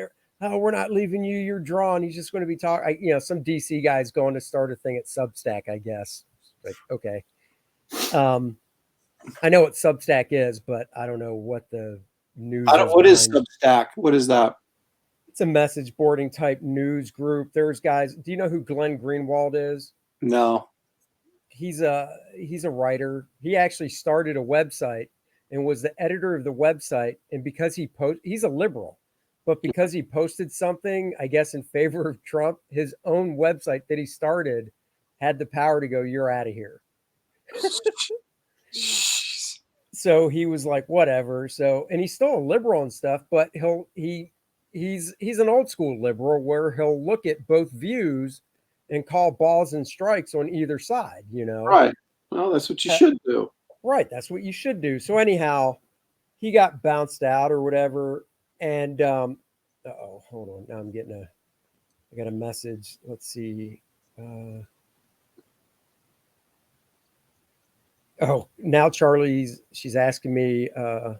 we're not leaving you. You're drawn. He's just going to be talking. Some DC guy's going to start a thing at Substack, I guess. Like, okay. I know what Substack is, but I don't know what the news is. What is Substack? What is that? It's a message boarding type news group. There's guys. Do you know who Glenn Greenwald is? No. He's a writer. He actually started a website and was the editor of the website. And because he's a liberal, but because he posted something, I guess, in favor of Trump, his own website that he started had the power to go, you're out of here. So he was like, whatever. So, and he's still a liberal and stuff, but he's an old school liberal where he'll look at both views and call balls and strikes on either side, Right. Well, that's what you should do. Right. That's what you should do. So anyhow, he got bounced out or whatever. And, hold on. Now I got a message. Let's see. Now she's asking me, yeah,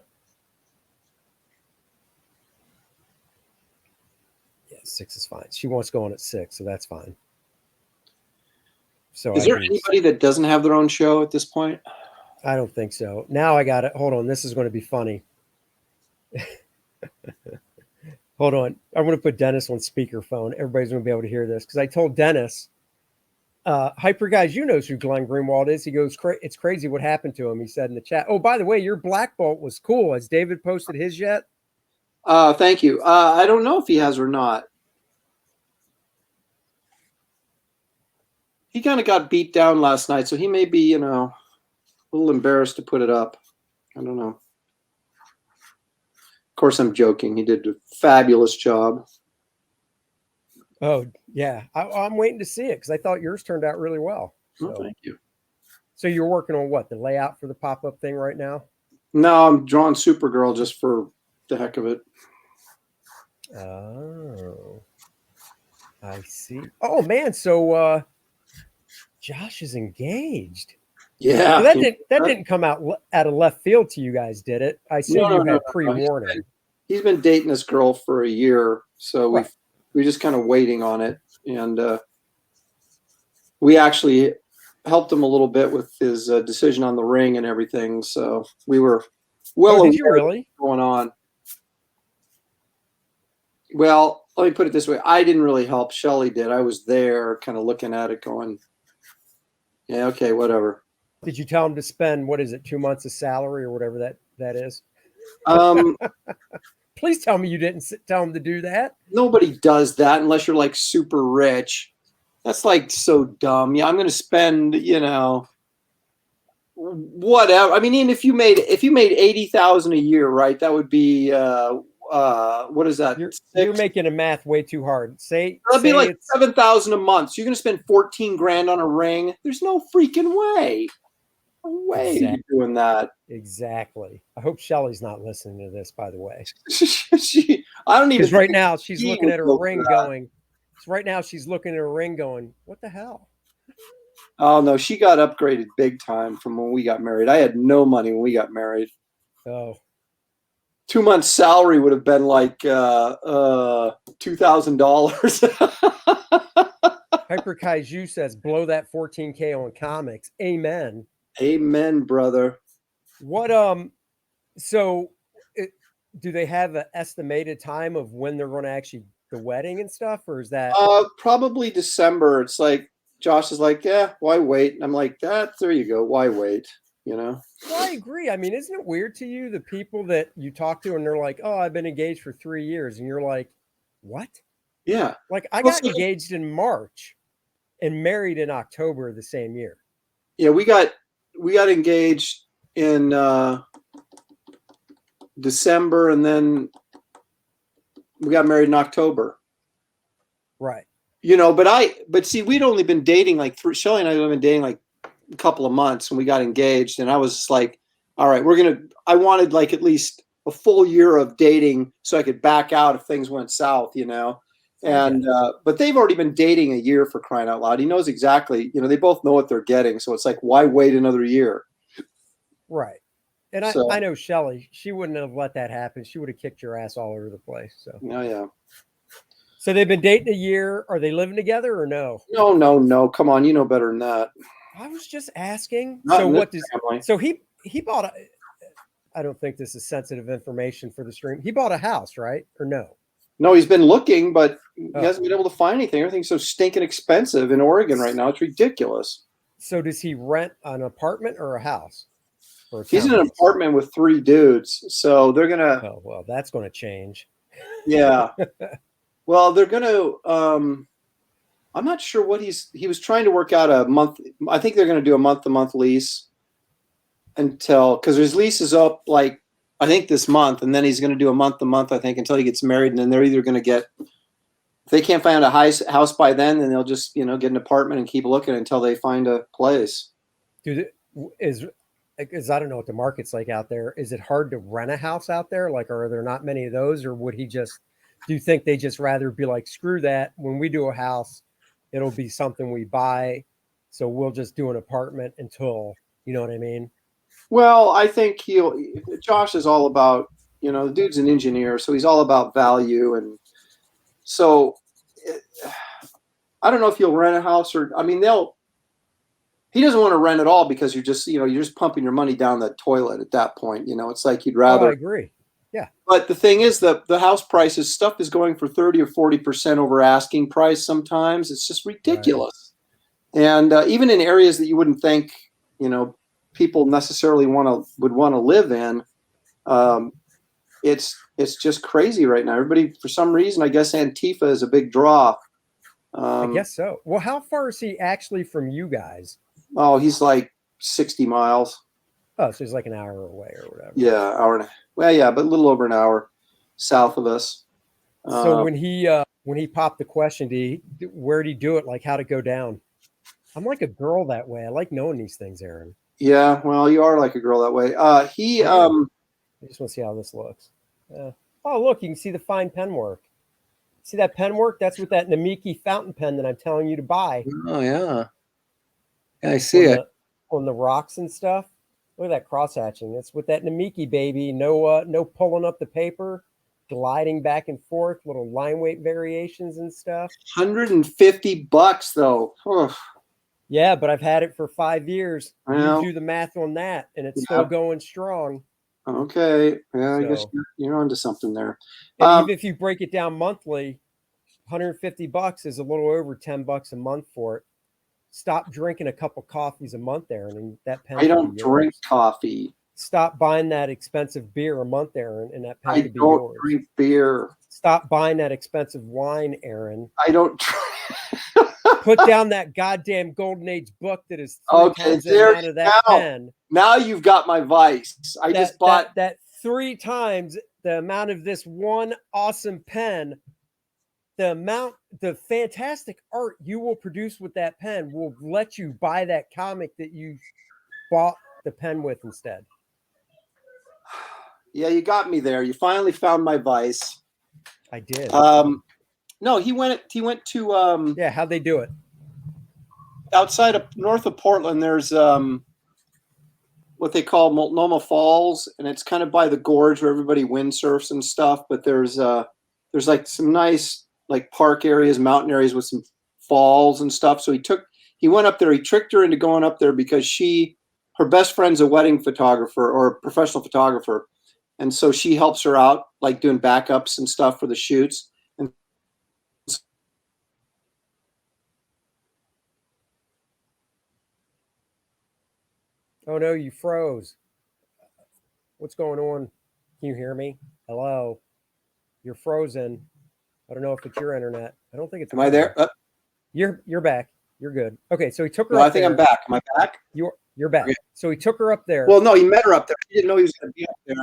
6 is fine. She wants to go on at 6, so that's fine. So is there anybody that doesn't have their own show at this point? I don't think so. Now I got it. Hold on. This is going to be funny. Hold on. I'm going to put Dennis on speakerphone. Everybody's going to be able to hear this because I told Dennis, Hyper Guys, knows who Glenn Greenwald is. He goes, it's crazy what happened to him. He said in the chat, oh, by the way, your Black Bolt was cool. Has David posted his yet? Thank you. I don't know if he has or not. He kind of got beat down last night, so he may be, a little embarrassed to put it up. I don't know. Of course, I'm joking. He did a fabulous job. Oh, yeah. I'm waiting to see it because I thought yours turned out really well. So. Oh, thank you. So you're working on what? The layout for the pop-up thing right now? No, I'm drawing Supergirl just for the heck of it. Oh, I see. Oh, man. So Josh is engaged. Yeah. So that didn't come out of left field to you guys, did it? I assume you had pre-warning. He's been dating this girl for a year, so we're just kind of waiting on it. And we actually helped him a little bit with his decision on the ring and everything. So we were well Oh, aware did you really? of what's going on. Well, let me put it this way. I didn't really help. Shelly did. I was there kind of looking at it going, yeah, okay, whatever. Did you tell him to spend, what is it, 2 months of salary or whatever that is? Um, Please tell me you didn't tell him to do that. Nobody does that unless you're like super rich. That's like so dumb. Yeah, I'm going to spend, whatever. I mean, even if you made 80,000 a year, right? That would be what is that? You're making a math way too hard. That'd be like 7,000 a month. So you're going to spend 14 grand on a ring. There's no freaking way. No way you're doing that. Exactly. I hope Shelly's not listening to this, by the way. I don't even. Because right now she's looking at her ring going. Right now she's looking at her ring going, what the hell? Oh no, she got upgraded big time from when we got married. I had no money when we got married. Oh. 2 months salary would have been like $2,000. Hyper Kaiju says, blow that 14K on comics. Amen. Amen, brother. What do they have an estimated time of when they're going to actually the wedding and stuff, or is that probably December? It's like Josh is like, yeah, why wait? And I'm like, there you go. Why wait? Well, I agree. I mean, isn't it weird to you, the people that you talk to and they're like, oh, I've been engaged for 3 years, and you're like, what? Yeah. Like I got engaged in March and married in October the same year. Yeah, we got engaged in December, and then we got married in October. Right. But see, we'd only been dating like Shelly and I had been dating like a couple of months when we got engaged, and I was like, all right, I wanted like at least a full year of dating so I could back out if things went south, and but they've already been dating a year, for crying out loud. He knows exactly, they both know what they're getting, so it's like, why wait another year? Right. And I know Shelly, she wouldn't have let that happen. She would have kicked your ass all over the place. So yeah. So they've been dating a year. Are they living together or no? No. Come on, you know better than that. I was just asking. So he bought a, I don't think this is sensitive information for the stream. He bought a house, right? Or no? No, he's been looking, but he hasn't been able to find anything. Everything's so stinking expensive in Oregon right now. It's ridiculous. So does he rent an apartment or a house? He's in an apartment with 3 dudes. So they're going to. Oh, well, that's going to change. Yeah. Well, they're going to. I'm not sure what he was trying to work out a month. I think they're going to do a month-to-month lease because his lease is up like, I think this month, and then he's going to do a month-to-month, I think, until he gets married, and then they're either going to get, if they can't find a house by then they'll just, get an apartment and keep looking until they find a place. Because I don't know what the market's like out there. Is it hard to rent a house out there? Like, are there not many of those, or do you think they just rather be like, screw that, when we do a house, it'll be something we buy, so we'll just do an apartment until, you know what I mean? Well, I think Josh is all about, the dude's an engineer, so he's all about value. And so I don't know if he'll rent a house or, I mean, he doesn't want to rent at all because you're just pumping your money down the toilet at that point. It's like you'd rather. Oh, I agree. Yeah. But the thing is that the house prices, stuff is going for 30 or 40% over asking price sometimes. It's just ridiculous. Right. And even in areas that you wouldn't think, people necessarily would want to live in, it's just crazy right now. Everybody, for some reason, I guess Antifa is a big draw. I guess so. Well, how far is he actually from you guys? Oh, he's like 60 miles. Oh, so he's like an hour away or whatever. Yeah, but a little over an hour south of us. So when he popped the question, where'd he do it? Like, how'd it go down? I'm like a girl that way. I like knowing these things, Aaron. Yeah, well, you are like a girl that way. I just want to see how this looks. Oh, look, you can see the fine pen work. See that pen work? That's with that Namiki fountain pen that I'm telling you to buy. Oh, yeah. I see it. On the rocks and stuff. Look at that cross hatching. It's with that Namiki, baby. No pulling up the paper, gliding back and forth, little line weight variations and stuff. $150 though. Oh. Yeah, but I've had it for 5 years. I You know. do the math on that, and it's Yeah. still going strong. Okay. Yeah, I guess So- you're onto something there. And even if you break it down monthly, $150 is a little over $10 a month for it. Stop drinking a couple coffees a month, Aaron, and that pen I could don't be drink yours. coffee. Stop buying that expensive beer a month, Aaron, and that pen I could be don't yours. drink beer. Stop buying that expensive wine, Aaron. I don't. Put down that goddamn Golden Age book that is 3 Okay, times the there amount of you that go. pen. Now you've got my vice. I just bought. that 3 times the amount of this one awesome pen. The fantastic art you will produce with that pen will let you buy that comic that you bought the pen with instead. Yeah, you got me there. You finally found my vice. I did. No, he went to Yeah, how'd they do it? outside of north of Portland. There's what they call Multnomah Falls, and it's kind of by the gorge where everybody windsurfs and stuff. But there's like some nice like park areas, mountain areas with some falls and stuff. So he went up there. He tricked her into going up there because her best friend's a wedding photographer or a professional photographer, and so she helps her out like doing backups and stuff for the shoots. And Oh no, you froze. What's going on? Can you hear me? Hello? You're frozen. I don't know if it's your internet. I don't think it's am I there? You're back. You're good. Okay, so he took her No, up I think there. I'm back. Am I back? You're back. Okay. So he took her up there. Well, no, he met her up there. He didn't know he was going to be up there.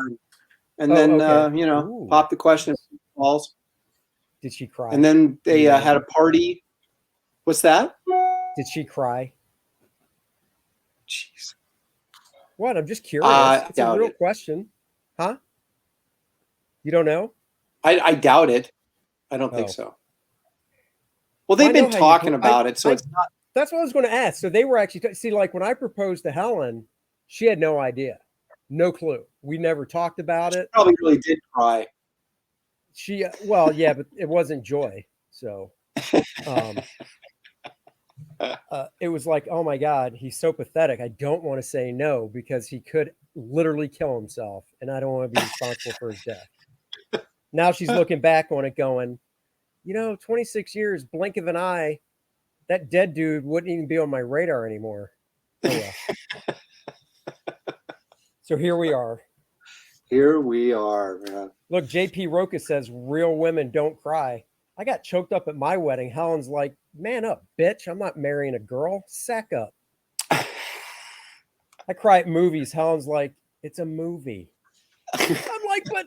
And then, okay. Ooh. Popped the question of falls. Did she cry? And then they had a party. What's that? Did she cry? Jeez. What? I'm just curious. It's a real question. Huh? You don't know? I doubt it. I don't think so. Well, they've been talking about it, so it's not. That's what I was going to ask. So they were actually see, like when I proposed to Helen, she had no idea, no clue. We never talked about it. She probably really did cry. Well, yeah, but it wasn't joy. So it was like, oh my God, he's so pathetic. I don't want to say no because he could literally kill himself, and I don't want to be responsible for his death. Now she's looking back on it going, 26 years, blink of an eye, that dead dude wouldn't even be on my radar anymore. Oh, yeah. So here we are. Here we are, man. Look, JP Roca says real women don't cry. I got choked up at my wedding. Helen's like, man up, bitch. I'm not marrying a girl. Sack up. I cry at movies. Helen's like, it's a movie. I'm like, but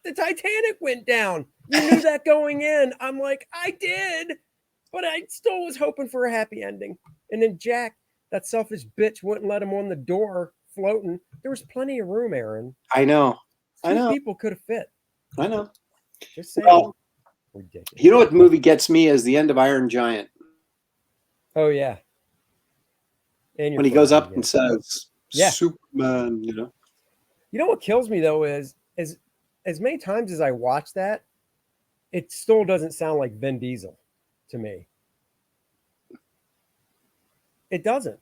the Titanic went down. You knew that going in. I'm like, I did, but I still was hoping for a happy ending. And then Jack, that selfish bitch, wouldn't let him on the door floating. There was plenty of room, Aaron. I know. 2 people could have fit. I know. Just saying. Well, ridiculous. You know what movie gets me is the end of Iron Giant. Oh yeah. And when he goes up and says, yeah. Superman, You know what kills me though is as many times as I watch that, it still doesn't sound like Vin Diesel to me. It doesn't.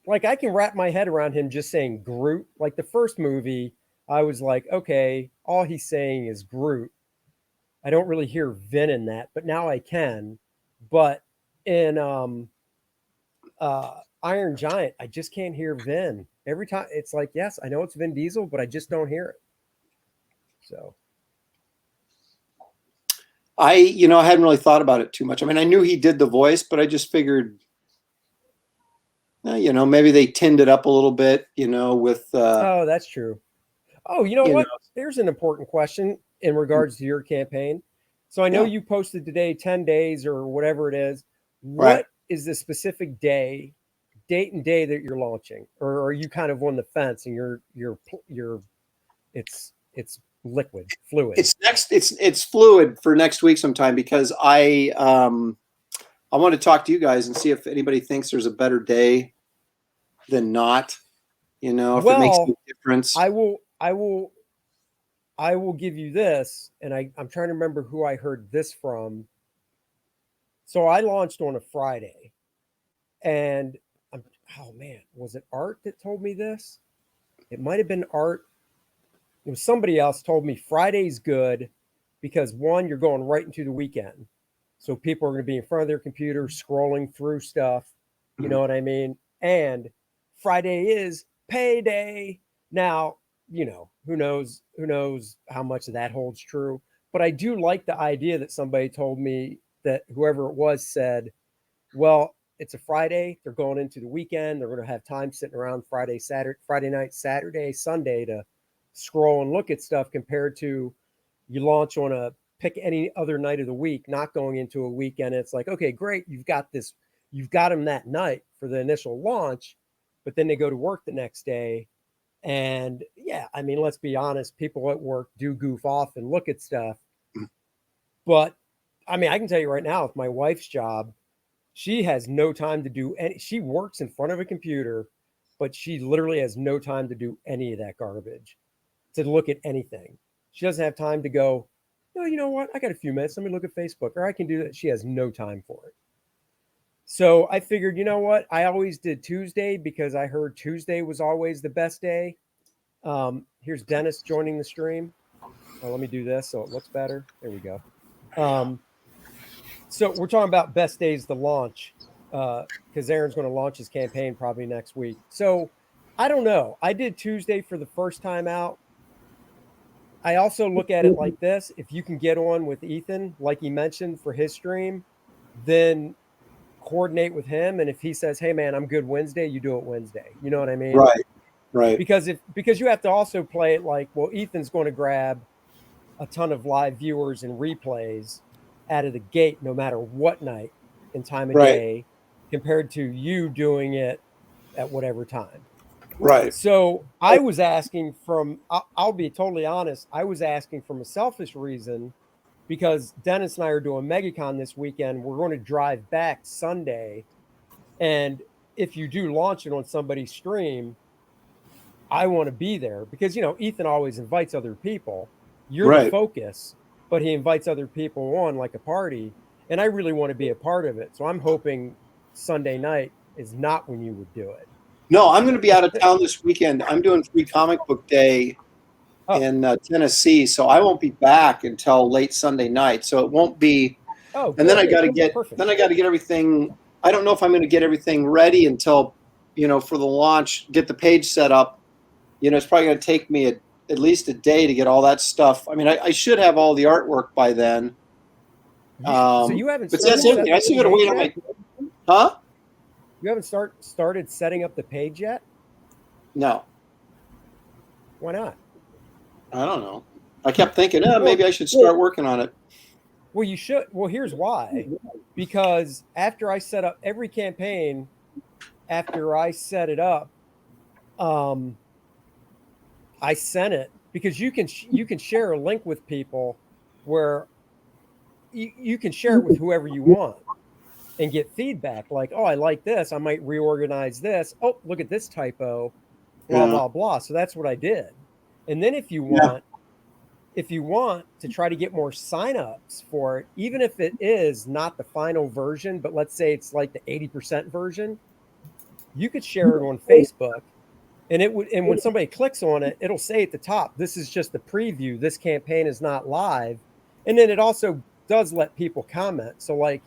Like I can wrap my head around him just saying Groot. Like the first movie, I was like, okay, all he's saying is Groot. I don't really hear Vin in that, but now I can. But in Iron Giant, I just can't hear Vin. Every time it's like, yes, I know it's Vin Diesel, but I just don't hear it. So I hadn't really thought about it too much. I mean, I knew he did the voice, but I just figured, maybe they tinned it up a little bit, with. Oh, that's true. Oh, you know what? There's an important question in regards to your campaign. So I know you posted today 10 days or whatever it is. What is the specific date and day that you're launching, or are you kind of on the fence and it's liquid, fluid? It's fluid for next week sometime because I want to talk to you guys and see if anybody thinks there's a better day than not. If it makes a difference. I will give you this, and I'm trying to remember who I heard this from. So I launched on a Friday, and oh man, was it Art that told me this? It might have been Art. It was somebody else told me Friday's good because one, you're going right into the weekend. So people are going to be in front of their computer scrolling through stuff. You know what I mean? And Friday is payday. Now, who knows how much of that holds true. But I do like the idea that somebody told me that whoever it was said, well, it's a Friday. They're going into the weekend. They're going to have time sitting around Friday night, Saturday, Sunday to scroll and look at stuff compared to you launch on a pick any other night of the week, not going into a weekend. It's like, okay, great. You've got them that night for the initial launch, but then they go to work the next day. And yeah, I mean, let's be honest, people at work do goof off and look at stuff. But I mean, I can tell you right now, with my wife's job, she has no time to do any, she works in front of a computer, but she literally has no time to do any of that garbage, to look at anything. She doesn't have time to go, no, you know what? I got a few minutes. Let me look at Facebook, or I can do that. She has no time for it. So I figured, you know what? I always did Tuesday because I heard Tuesday was always the best day. Here's Dennis joining the stream. Oh, let me do this so it looks better. There we go. So we're talking about best days to launch because Aaron's going to launch his campaign probably next week. So I don't know. I did Tuesday for the first time out. I also look at it like this. If you can get on with Ethan, like he mentioned for his stream, then coordinate with him. And if he says, hey man, I'm good Wednesday, you do it Wednesday. You know what I mean? Right. Because you have to also play it like, well, Ethan's going to grab a ton of live viewers and replays out of the gate, no matter what night and time of day, compared to you doing it at whatever time. Right. So I was asking I'll be totally honest, I was asking from a selfish reason because Dennis and I are doing MegaCon this weekend. We're going to drive back Sunday. And if you do launch it on somebody's stream, I want to be there because, Ethan always invites other people. You're the focus, but he invites other people on like a party. And I really want to be a part of it. So I'm hoping Sunday night is not when you would do it. No, I'm going to be out of town this weekend. I'm doing Free Comic Book Day in Tennessee, so I won't be back until late Sunday night. So it won't be. Oh, and then I got to get. Then I got to get everything. I don't know if I'm going to get everything ready until, for the launch. Get the page set up. It's probably going to take me at least a day to get all that stuff. I mean, I should have all the artwork by then. So you haven't. But that's everything. I still got to wait on my. Huh? You haven't started setting up the page yet? No. Why not? I don't know. I kept thinking, maybe I should start working on it. Well, you should. Well, here's why. Because after I set up every campaign, after I set it up, I sent it because you can share a link with people where you can share it with whoever you want. And get feedback like, oh, I like this. I might reorganize this. Oh, look at this typo, blah, blah, blah. So that's what I did. And then if you want to try to get more signups for it, even if it is not the final version, but let's say it's like the 80% version, you could share it on Facebook and when somebody clicks on it, it'll say at the top, this is just the preview. This campaign is not live. And then it also does let people comment. So like,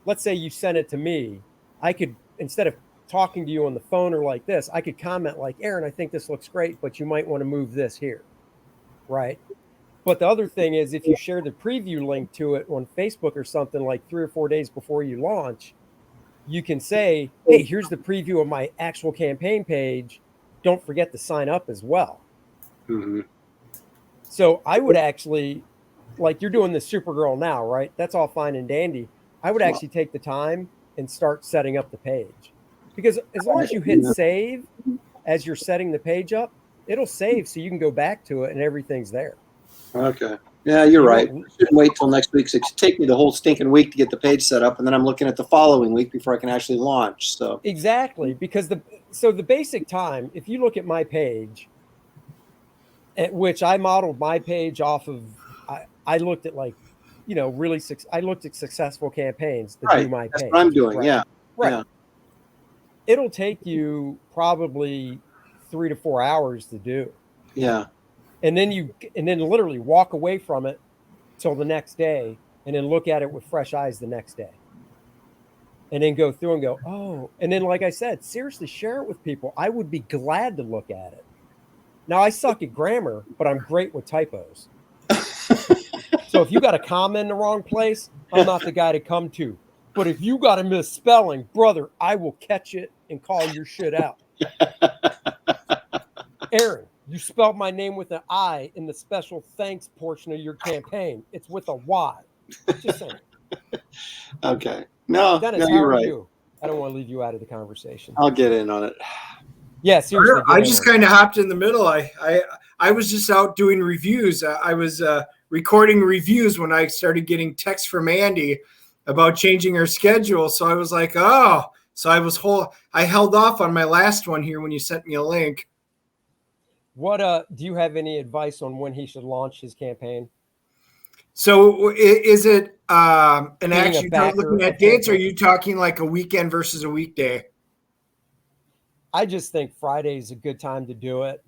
let's say you sent it to me, I could, instead of talking to you on the phone or like this, I could comment like, Aaron, I think this looks great, but you might want to move this here, right? But the other thing is if you share the preview link to it on Facebook or something like 3 or 4 days before you launch, you can say, hey, here's the preview of my actual campaign page. Don't forget to sign up as well. Mm-hmm. So I would actually, like you're doing the Supergirl now, right? That's all fine and dandy. I would actually take the time and start setting up the page because as long as you hit save as you're setting the page up, it'll save so you can go back to it and everything's there. Okay. Yeah, you're right. I shouldn't wait till next week. So it should take me the whole stinking week to get the page set up, and then I'm looking at the following week before I can actually launch. So exactly, because the basic time, if you look at my page, at which I modeled my page off of, I looked at like, I looked at successful campaigns to do my page. That's what I'm doing. Right? Yeah. Right. Yeah. it'll take you probably 3 to 4 hours to do. Yeah. And then literally walk away from it till the next day and then look at it with fresh eyes the next day. And then go through and go, oh, and then like I said, seriously share it with people. I would be glad to look at it. Now I suck at grammar, but I'm great with typos. So if you got a comma in the wrong place, I'm not the guy to come to. But if you got a misspelling, brother, I will catch it and call your shit out. Aaron, you spelled my name with an I in the special thanks portion of your campaign. It's with a Y. Just saying. Okay. No, Dennis, no, how you're are right. you? I don't want to leave you out of the conversation. I'll get in on it. Yeah, seriously. I just kind of hopped in the middle. I was just out doing reviews. I was recording reviews when I started getting texts from Andy about changing her schedule. So I was like, oh, so I held off on my last one here when you sent me a link. What do you have any advice on when he should launch his campaign? So is it an Being actually a backer looking at of dates? Or are Hancock. you talking like a weekend versus a weekday? I just think Friday is a good time to do it.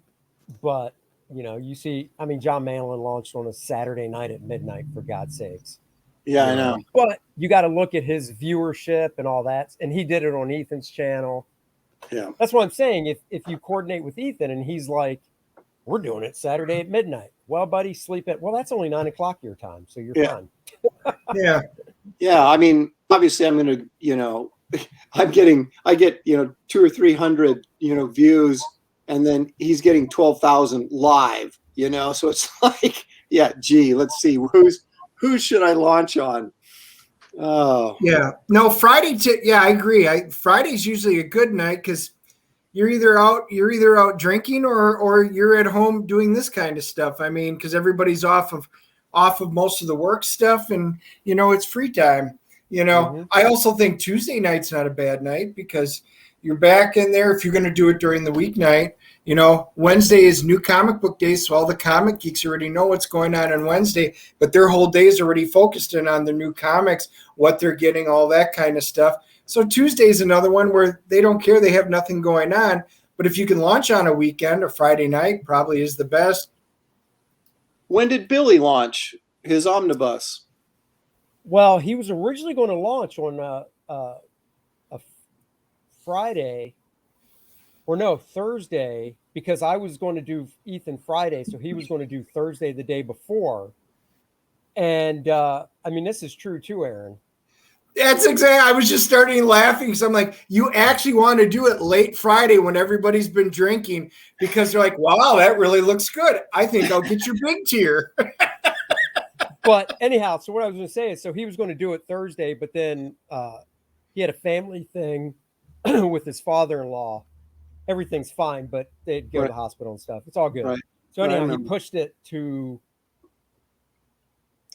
But, you know, you see, I mean, John Malin launched on a Saturday night at midnight, for God's sakes. Yeah, You I know. But you got to look at his viewership and all that. And he did it on Ethan's channel. Yeah. That's what I'm saying. If you coordinate with Ethan and he's like, we're doing it Saturday at midnight. Well, buddy, sleep at, well, that's only 9 o'clock your time. So you're fine. Yeah. Yeah. I mean, obviously I'm going to, you know, I get, you know, 200 or 300, you know, views, and then he's getting 12,000 live, you know? So it's like, yeah, gee, let's see, who should I launch on? Oh, Yeah. No, Friday. Yeah, I agree. Friday's usually a good night because you're either out drinking or you're at home doing this kind of stuff. I mean, because everybody's off of most of the work stuff, and you know it's free time. You know, I also think Tuesday night's not a bad night because you're back in there if you're going to do it during the weeknight. You know, Wednesday is New Comic Book Day, so all the comic geeks already know what's going on Wednesday, but their whole day is already focused in on the new comics, what they're getting, all that kind of stuff. So Tuesday is another one where they don't care. They have nothing going on. But if you can launch on a weekend or Friday night, probably is the best. when did Billy launch his omnibus? Well, he was originally going to launch on a Friday, or no, Thursday, because I was going to do Ethan Friday, so he was going to do Thursday the day before. And I mean, this is true too, Aaron. That's exactly. I was just starting laughing because I'm like, you actually want to do it late Friday when everybody's been drinking because they're like, wow, that really looks good. I think I'll get your big tier. But anyhow, so what I was going to say is, so he was going to do it Thursday, but then he had a family thing with his father-in-law. Everything's fine, but they'd go to the hospital and stuff. It's all good. Right. So anyhow, he pushed it to.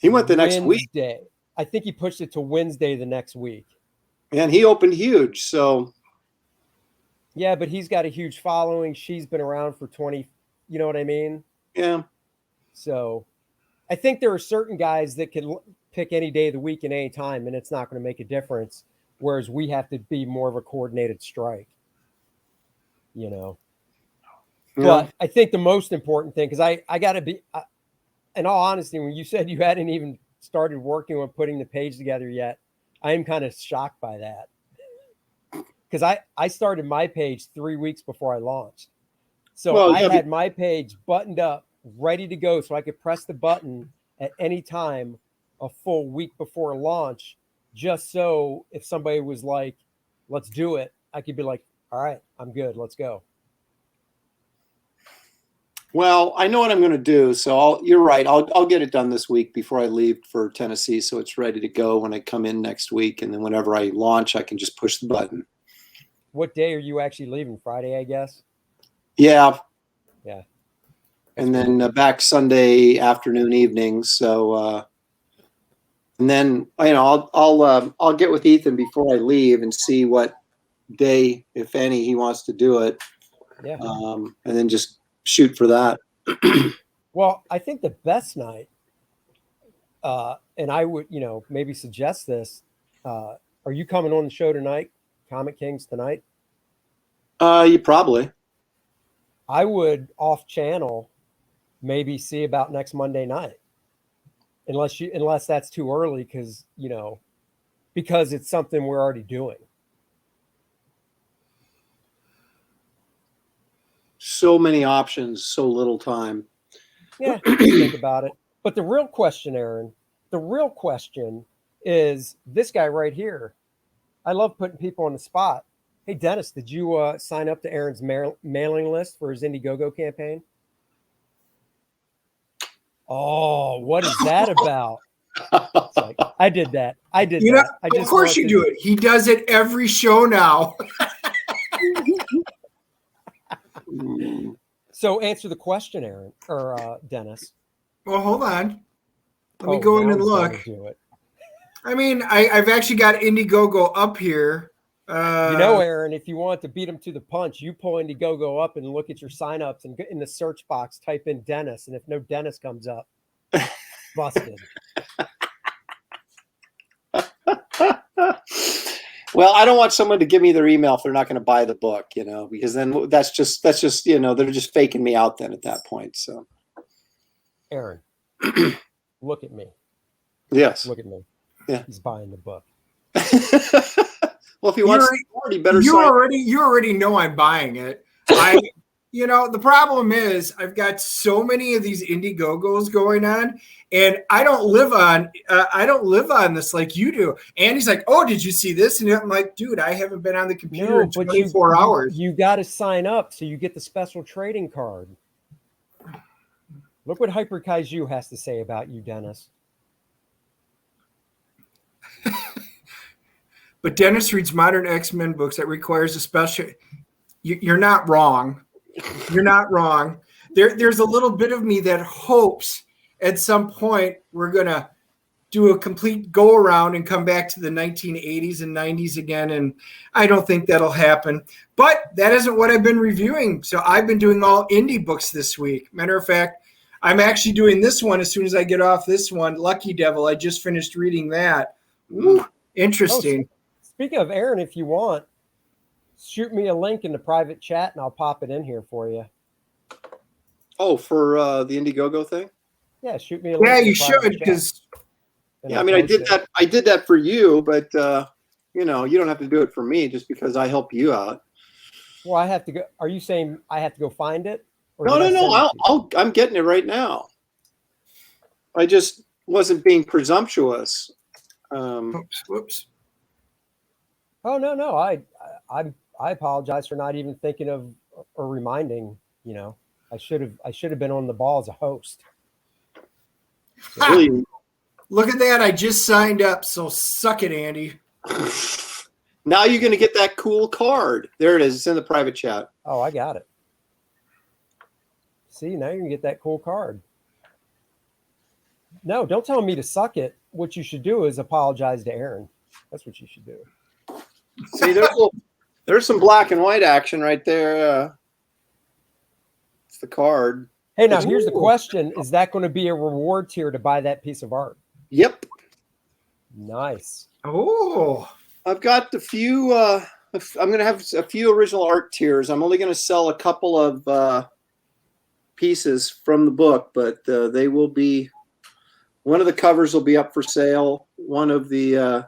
He went the next week. I think he pushed it to Wednesday the next week. And he opened huge. So. Yeah, but he's got a huge following. She's been around for 20, you know what I mean? Yeah. So I think there are certain guys that can pick any day of the week and any time, and it's not going to make a difference. Whereas we have to be more of a coordinated strike, you know? Yeah. But I think the most important thing, because I got to be, in all honesty, when you said you hadn't even started working on putting the page together yet, I am kind of shocked by that. Because I started my page 3 weeks before I launched. So I had my page buttoned up, ready to go, so I could press the button at any time a full week before launch, just so if somebody was like, let's do it, I could be like, all right, I'm good, let's go. Well, I know what I'm going to do, so you're right. I'll get it done this week before I leave for Tennessee, so it's ready to go when I come in next week, and then whenever I launch, I can just push the button. What day are you actually leaving? Friday, I guess. Yeah. Yeah. And then back Sunday afternoon, evening. So, and then I'll get with Ethan before I leave and see what day, if any, he wants to do it. Yeah. And then just shoot for that. Well, I think the best night, and I would, maybe suggest this. Are you coming on the show tonight? Comic Kings tonight? You probably. I would off channel maybe see about next Monday night. Unless that's too early because it's something we're already doing. So many options, so little time. Yeah, think about it. But the real question, Aaron, is this guy right here. I love putting people on the spot. Hey, Dennis, did you sign up to Aaron's mailing list for his Indiegogo campaign? Oh, what is that about? Like, I did that. Of course you do it. He does it every show now. So answer the question, Aaron or Dennis. Well, hold on. Let me go in and look. Do it. I mean, I've actually got Indiegogo up here. Aaron, if you want to beat him to the punch, you pull Indiegogo up and look at your signups and in the search box, type in Dennis. And if no Dennis comes up, busted. Well, I don't want someone to give me their email if they're not going to buy the book, because then that's just, they're just faking me out then at that point. So, Aaron, look at me. Yes. Look at me. Yeah. He's buying the book. Well, if he wants to, better. You already know I'm buying it. The problem is I've got so many of these Indiegogos going on, and I don't live on this like you do. And he's like, "Oh, did you see this?" And I'm like, "Dude, I haven't been on the computer in 24 hours." You got to sign up so you get the special trading card. Look what Hyper Kaiju has to say about you, Dennis. But Dennis reads modern X-Men books that requires a special. You're not wrong. You're not wrong. There's a little bit of me that hopes at some point we're going to do a complete go around and come back to the 1980s and 90s again. And I don't think that'll happen. But that isn't what I've been reviewing. So I've been doing all indie books this week. Matter of fact, I'm actually doing this one as soon as I get off this one. Lucky Devil. I just finished reading that. Ooh, interesting. Speaking of Aaron, if you want, shoot me a link in the private chat and I'll pop it in here for you. Oh, for the Indiegogo thing? Yeah, shoot me a link. Yeah, you should, because I did that for you, but you don't have to do it for me just because I help you out. Well, I have to go. Are you saying I have to go find it? No. I'm getting it right now. I just wasn't being presumptuous. Whoops. Oh no. I apologize for not even thinking of or reminding. I should have been on the ball as a host. Really? Look at that! I just signed up. So suck it, Andy. Now you're going to get that cool card. There it is. It's in the private chat. Oh, I got it. See, now you're going to get that cool card. No, don't tell me to suck it. What you should do is apologize to Aaron. That's what you should do. See, there's some black and white action right there. It's the card. Hey, now here's the question. Is that going to be a reward tier to buy that piece of art? Yep. Nice. Oh. I've got a few. I'm going to have a few original art tiers. I'm only going to sell a couple of pieces from the book, but they will be. One of the covers will be up for sale. One of the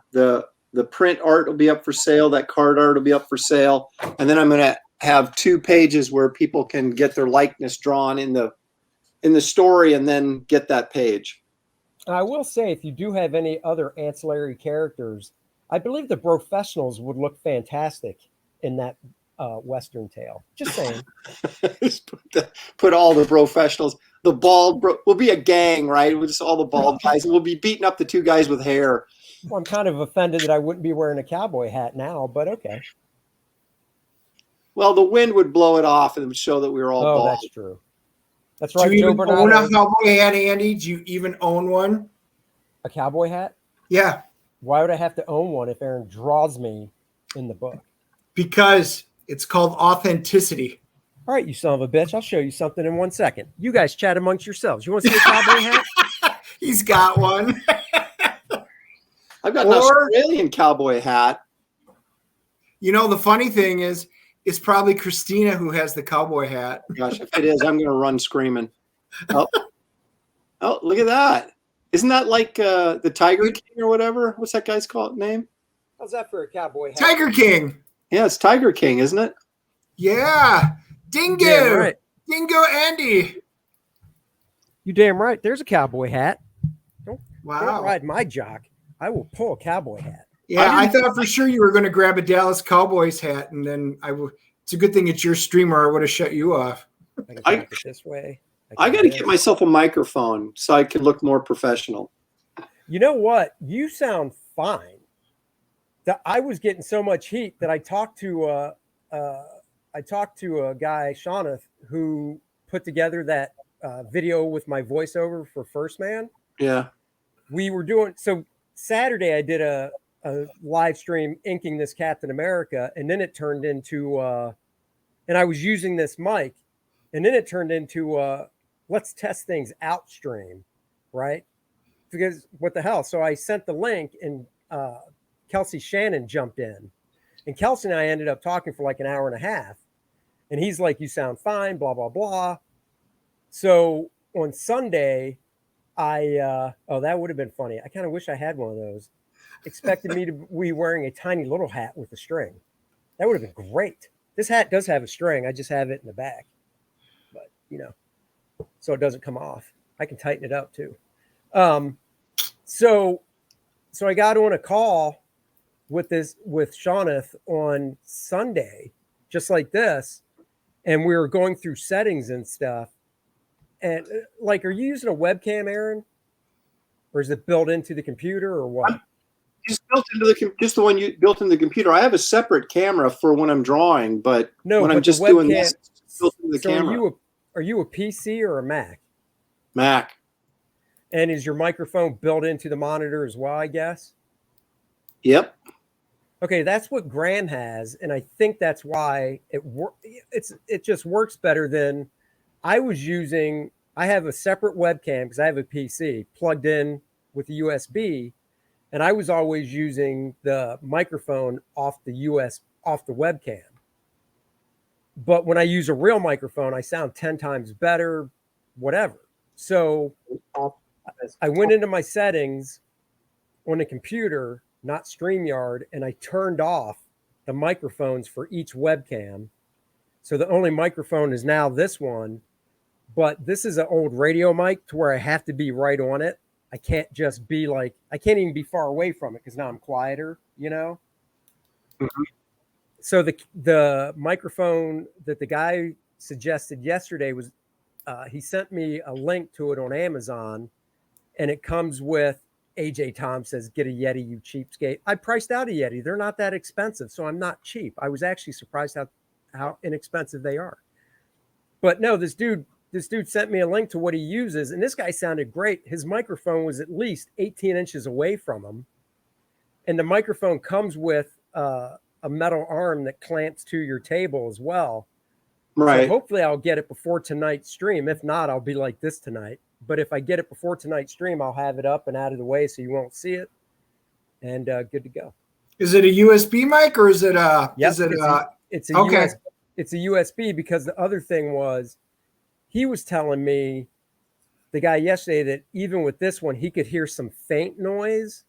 print art will be up for sale. That card art will be up for sale, and then I'm going to have 2 pages where people can get their likeness drawn in the story, and then get that page. I will say, if you do have any other ancillary characters, I believe the Professionals would look fantastic in that Western tale. Just saying. Just put all the Professionals. The bald will be a gang, right? We'll just all the bald guys, and we'll be beating up the 2 guys with hair. Well, I'm kind of offended that I wouldn't be wearing a cowboy hat now, but okay. Well, the wind would blow it off and it would show that we were all bald. That's true. That's right. Do you Joe even Bernardo. own a cowboy hat, Andy? Do you even own one? A cowboy hat? Yeah. Why would I have to own one if Aaron draws me in the book? Because it's called authenticity. All right, you son of a bitch. I'll show you something in 1 second. You guys chat amongst yourselves. You want to see a cowboy hat? He's got one. I've got an Australian cowboy hat. The funny thing is It's probably Christina who has the cowboy hat. Gosh, if it is, I'm going to run screaming. Oh, oh, look at that! Isn't that like the Tiger King or whatever? What's that guy's name? How's that for a cowboy hat? Tiger King. Yeah, it's Tiger King, isn't it? Yeah. Dingo. Damn right. Dingo Andy. You damn right. There's a cowboy hat. Don't Wow. ride my jock. I will pull a cowboy hat. Yeah, I thought for sure you were going to grab a Dallas Cowboys hat, and then it's a good thing it's your streamer. I would have shut you off. I can back it this way. I got to get myself a microphone so I can look more professional. You know what? You sound fine. I was getting so much heat that I talked to a guy, Shaunath, who put together that video with my voiceover for First Man. Yeah. We were doing so Saturday. I did a live stream inking this Captain America, and then it turned into and I was using this mic, and then it turned into let's test things out stream, right? Because what the hell? So I sent the link, and Kelsey Shannon jumped in, and Kelsey and I ended up talking for like an hour and a half, and he's like, "You sound fine," blah blah blah. So on Sunday, that would have been funny. I kind of wish I had one of those. Expected me to be wearing a tiny little hat with a string. That would have been great. This hat does have a string. I just have it in the back, but so it doesn't come off. I can tighten it up too. So I got on a call with Shaunath on Sunday, just like this, and we were going through settings and stuff. And like, are you using a webcam, Aaron, or is it built into the computer, or what? Just built into just the one you built in the computer. I have a separate camera for when I'm drawing, but when I'm just doing this, it's built into the camera. Are you a PC or a Mac? Mac. And is your microphone built into the monitor as well, I guess? Yep. Okay, that's what Graham has, and I think that's why it just works better than I was using. I have a separate webcam because I have a PC plugged in with a USB, and I was always using the microphone off the webcam. But when I use a real microphone, I sound 10 times better, whatever. So I went into my settings on the computer, not StreamYard, and I turned off the microphones for each webcam. So the only microphone is now this one, but this is an old radio mic to where I have to be right on it. I can't just be like, I can't even be far away from it because now I'm quieter, Mm-hmm. So the microphone that the guy suggested yesterday was, he sent me a link to it on Amazon, and it comes with, AJ Tom says, get a Yeti, you cheapskate. I priced out a Yeti. They're not that expensive, so I'm not cheap. I was actually surprised how inexpensive they are. But no, this dude sent me a link to what he uses, and this guy sounded great. His microphone was at least 18 inches away from him, and the microphone comes with a metal arm that clamps to your table as well. Right. So hopefully I'll get it before tonight's stream. If not, I'll be like this tonight. But if I get it before tonight's stream, I'll have it up and out of the way so you won't see it. And good to go. Is it a USB mic or is it a? Yep, it's a okay. It's a USB, because the other thing was, he was telling me, the guy yesterday, that even with this one, he could hear some faint noise.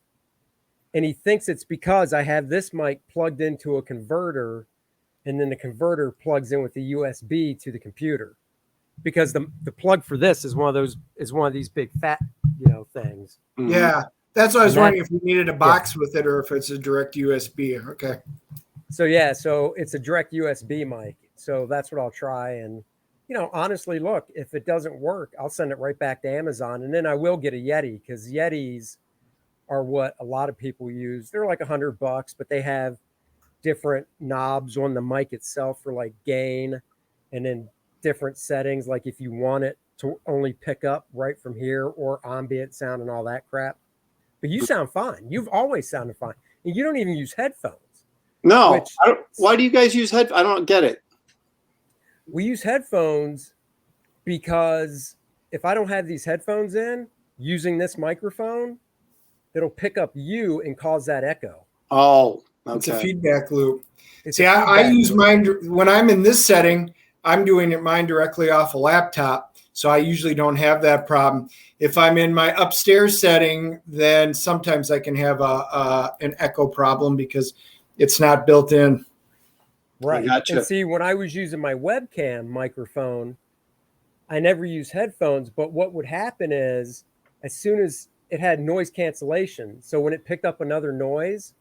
And he thinks it's because I have this mic plugged into a converter, and then the converter plugs in with the USB to the computer. Because the plug for this is one of these big fat, things. Yeah. That's what I was wondering, if you needed a box with it or if it's a direct USB. Okay. So it's a direct USB mic. So that's what I'll try. And, honestly, look, if it doesn't work, I'll send it right back to Amazon, and then I will get a Yeti, because Yetis are what a lot of people use. They're like $100, but they have different knobs on the mic itself for like gain, and then different settings, like if you want it to only pick up right from here, or ambient sound and all that crap. But you sound fine. You've always sounded fine. And you don't even use headphones. No. Why do you guys use headphones? I don't get it. We use headphones because if I don't have these headphones in, using this microphone, it'll pick up you and cause that echo. Oh, It's a Okay. feedback loop. It's See, a I feedback use loop. mine when I'm in this setting. I'm doing mine directly off a laptop, so I usually don't have that problem. If I'm in my upstairs setting, then sometimes I can have an echo problem because it's not built in. Right. gotcha. And see, when I was using my webcam microphone, I never used headphones, but what would happen is as soon as it had noise cancellation, so when it picked up another noise,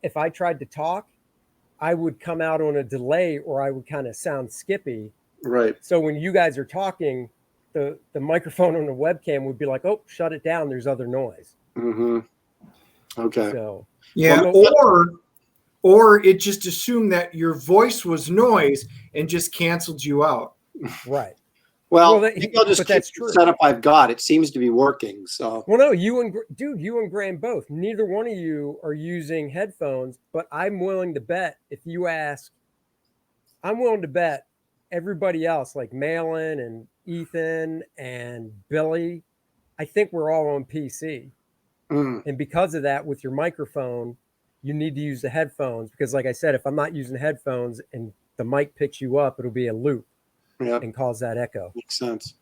if I tried to talk, I would come out on a delay or I would kind of sound skippy. Right. So when you guys are talking, the microphone on the webcam would be like, oh, shut it down. There's other noise. Mm-hmm. Okay. So Yeah, Well, or it just assumed that your voice was noise and just canceled you out. right. Well, Well, maybe I'll just but keep that's the true. setup I've got. It seems to be working. So Well, no, you and Graham both. Neither one of you are using headphones, but I'm willing to bet if you ask, I'm willing to bet everybody else, like Malin and Ethan and Billy, I think we're all on PC. mm, And because of that, with your microphone, you need to use the headphones because, like I said, if I'm not using headphones and the mic picks you up, it'll be a loop yeah, and cause that echo. makes sense.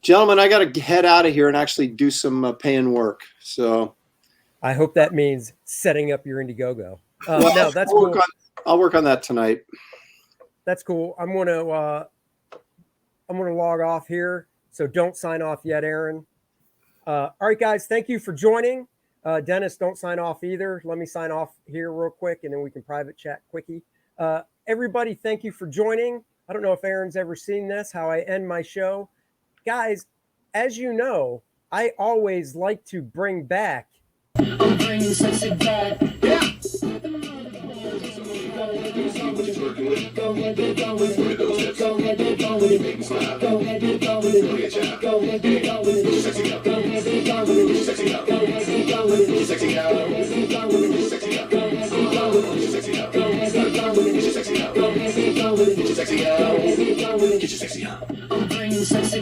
Gentlemen, I got to head out of here and actually do some paying work. So I hope that means setting up your Indiegogo. well, No, that's I'll cool. work on, I'll work on that tonight. That's cool. I'm gonna log off here. So don't sign off yet, Aaron. All right, guys. Thank you for joining. Dennis, don't sign off either. Let me sign off here real quick, and then we can private chat quickie. Everybody, thank you for joining. I don't know if Aaron's ever seen this, how I end my show. Guys, as you know, I always like to bring back I'm bringing sexy back. I'm bringing sexy